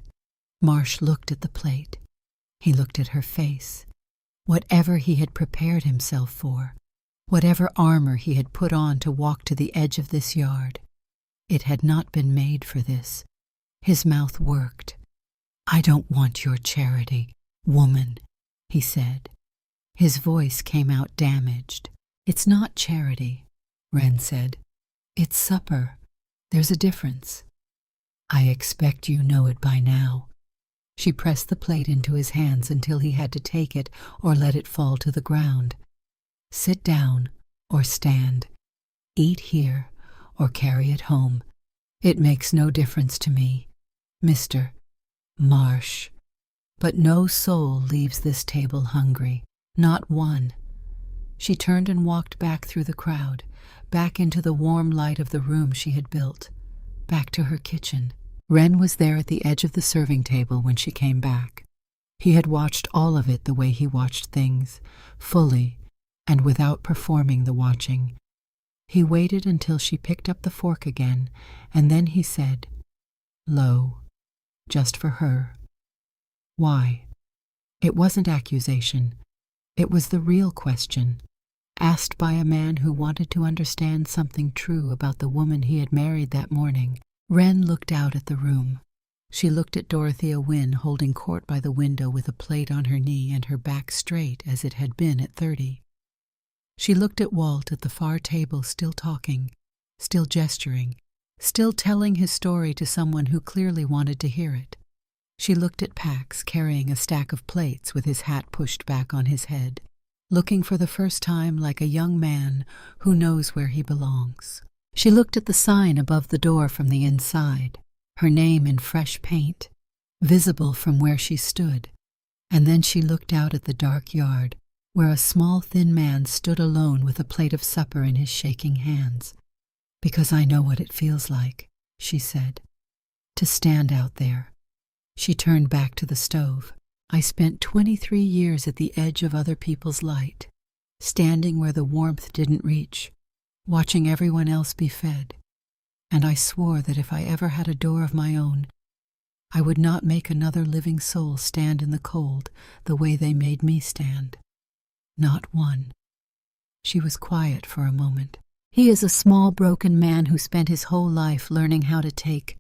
Marsh looked at the plate. He looked at her face. Whatever he had prepared himself for, whatever armor he had put on to walk to the edge of this yard, it had not been made for this. His mouth worked. "I don't want your charity, woman," he said. His voice came out damaged. "It's not charity," Wren said. "It's supper. There's a difference. I expect you know it by now." She pressed the plate into his hands until he had to take it or let it fall to the ground. "Sit down or stand. Eat here or carry it home. It makes no difference to me, Mr. Marsh. But no soul leaves this table hungry, not one." She turned and walked back through the crowd, back into the warm light of the room she had built, back to her kitchen. Wren was there at the edge of the serving table when she came back. He had watched all of it the way he watched things, fully and without performing the watching. He waited until she picked up the fork again, and then he said, low, just for her, Why? It wasn't accusation. It was the real question, asked by a man who wanted to understand something true about the woman he had married that morning. Wren looked out at the room. She looked at Dorothea Wynne holding court by the window with a plate on her knee and her back straight as it had been at 30. She looked at Walt at the far table, still talking, still gesturing, still telling his story to someone who clearly wanted to hear it. She looked at Pax carrying a stack of plates with his hat pushed back on his head, looking for the first time like a young man who knows where he belongs. She looked at the sign above the door from the inside, her name in fresh paint, visible from where she stood, and then she looked out at the dark yard, where a small thin man stood alone with a plate of supper in his shaking hands. "Because I know what it feels like," she said, "to stand out there." She turned back to the stove. "I spent 23 years at the edge of other people's light, standing where the warmth didn't reach, watching everyone else be fed. And I swore that if I ever had a door of my own, I would not make another living soul stand in the cold the way they made me stand. Not one." She was quiet for a moment. "He is a small, broken man who spent his whole life learning how to take,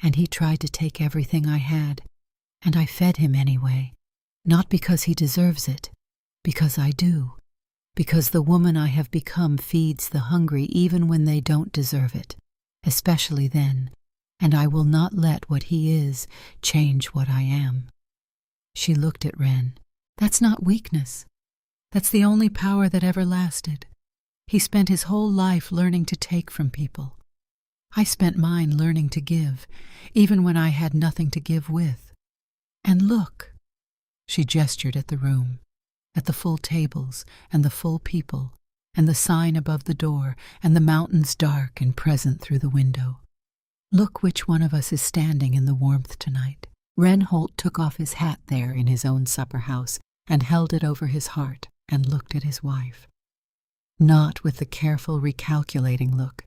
and he tried to take everything I had, and I fed him anyway. Not because he deserves it, because I do. Because the woman I have become feeds the hungry even when they don't deserve it, especially then, and I will not let what he is change what I am." She looked at Wren. "That's not weakness. That's the only power that ever lasted. He spent his whole life learning to take from people. I spent mine learning to give, even when I had nothing to give with. And look." She gestured at the room, at the full tables and the full people, and the sign above the door, and the mountains dark and present through the window. "Look which one of us is standing in the warmth tonight." Wren Holt took off his hat there in his own supper house and held it over his heart and looked at his wife. Not with the careful recalculating look,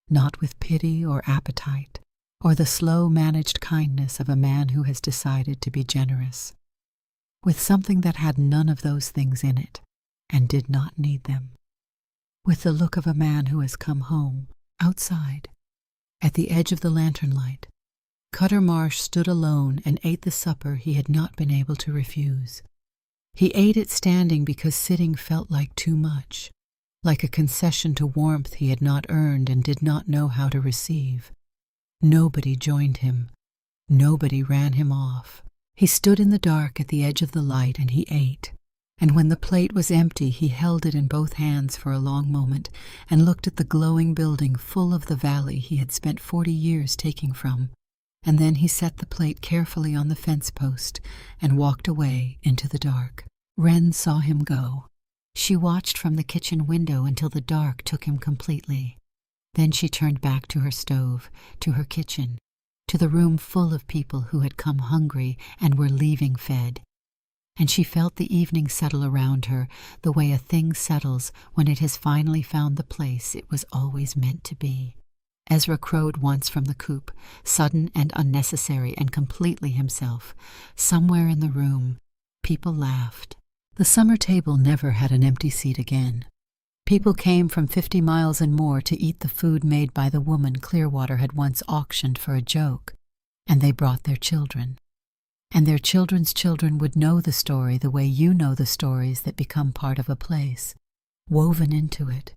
not with pity or appetite, or the slow managed kindness of a man who has decided to be generous. With something that had none of those things in it, and did not need them. With the look of a man who has come home, outside, at the edge of the lantern light. Cutter Marsh stood alone and ate the supper he had not been able to refuse. He ate it standing because sitting felt like too much, like a concession to warmth he had not earned and did not know how to receive. Nobody joined him. Nobody ran him off. He stood in the dark at the edge of the light and he ate. And when the plate was empty, he held it in both hands for a long moment and looked at the glowing building full of the valley he had spent 40 years taking from. And then he set the plate carefully on the fence post and walked away into the dark. Wren saw him go. She watched from the kitchen window until the dark took him completely. Then she turned back to her stove, to her kitchen, to the room full of people who had come hungry and were leaving fed. And she felt the evening settle around her the way a thing settles when it has finally found the place it was always meant to be. Ezra crowed once from the coop, sudden and unnecessary and completely himself. Somewhere in the room, people laughed. The summer table never had an empty seat again. People came from 50 miles and more to eat the food made by the woman Clearwater had once auctioned for a joke, and they brought their children. And their children's children would know the story the way you know the stories that become part of a place, woven into it,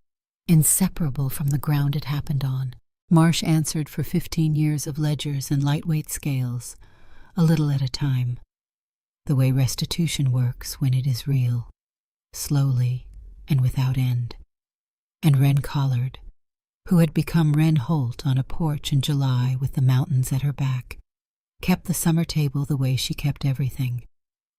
inseparable from the ground it happened on. Marsh answered for 15 years of ledgers and lightweight scales, a little at a time, the way restitution works when it is real, slowly and without end. And Wren Collard, who had become Wren Holt on a porch in July with the mountains at her back, kept the summer table the way she kept everything,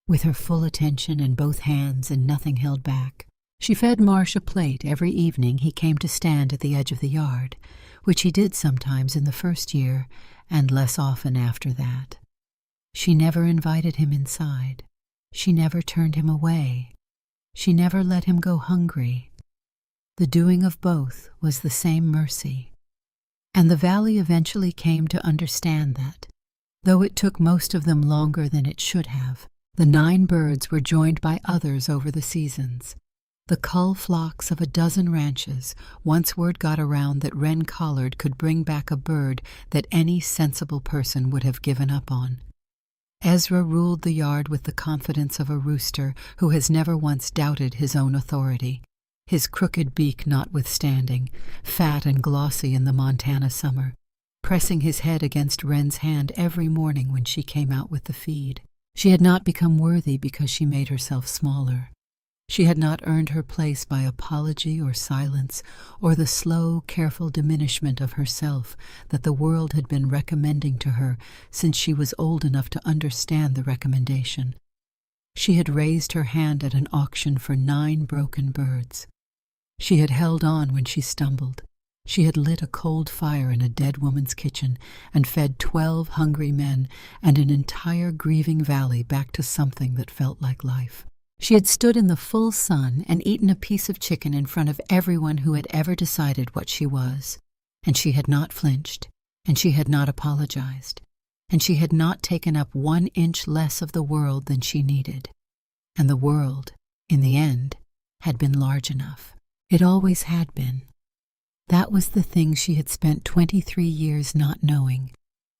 with her full attention and both hands and nothing held back. She fed Marsh a plate every evening he came to stand at the edge of the yard, which he did sometimes in the first year and less often after that. She never invited him inside. She never turned him away. She never let him go hungry. The doing of both was the same mercy. And the valley eventually came to understand that, Though it took most of them longer than it should have, the 9 birds were joined by others over the seasons. The cull flocks of a dozen ranches, once word got around that Wren Collard could bring back a bird that any sensible person would have given up on. Ezra ruled the yard with the confidence of a rooster who has never once doubted his own authority, his crooked beak notwithstanding, fat and glossy in the Montana summer, pressing his head against Wren's hand every morning when she came out with the feed. She had not become worthy because she made herself smaller. She had not earned her place by apology or silence, or the slow, careful diminishment of herself that the world had been recommending to her since she was old enough to understand the recommendation. She had raised her hand at an auction for 9 broken birds. She had held on when she stumbled. She had lit a cold fire in a dead woman's kitchen and fed 12 hungry men and an entire grieving valley back to something that felt like life. She had stood in the full sun and eaten a piece of chicken in front of everyone who had ever decided what she was, and she had not flinched, and she had not apologized, and she had not taken up 1 inch less of the world than she needed. And the world, in the end, had been large enough. It always had been. That was the thing she had spent 23 years not knowing,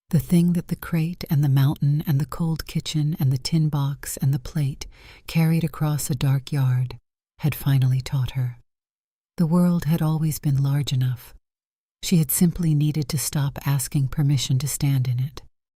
the thing that the crate and the mountain and the cold kitchen and the tin box and the plate carried across a dark yard had finally taught her. The world had always been large enough. She had simply needed to stop asking permission to stand in it.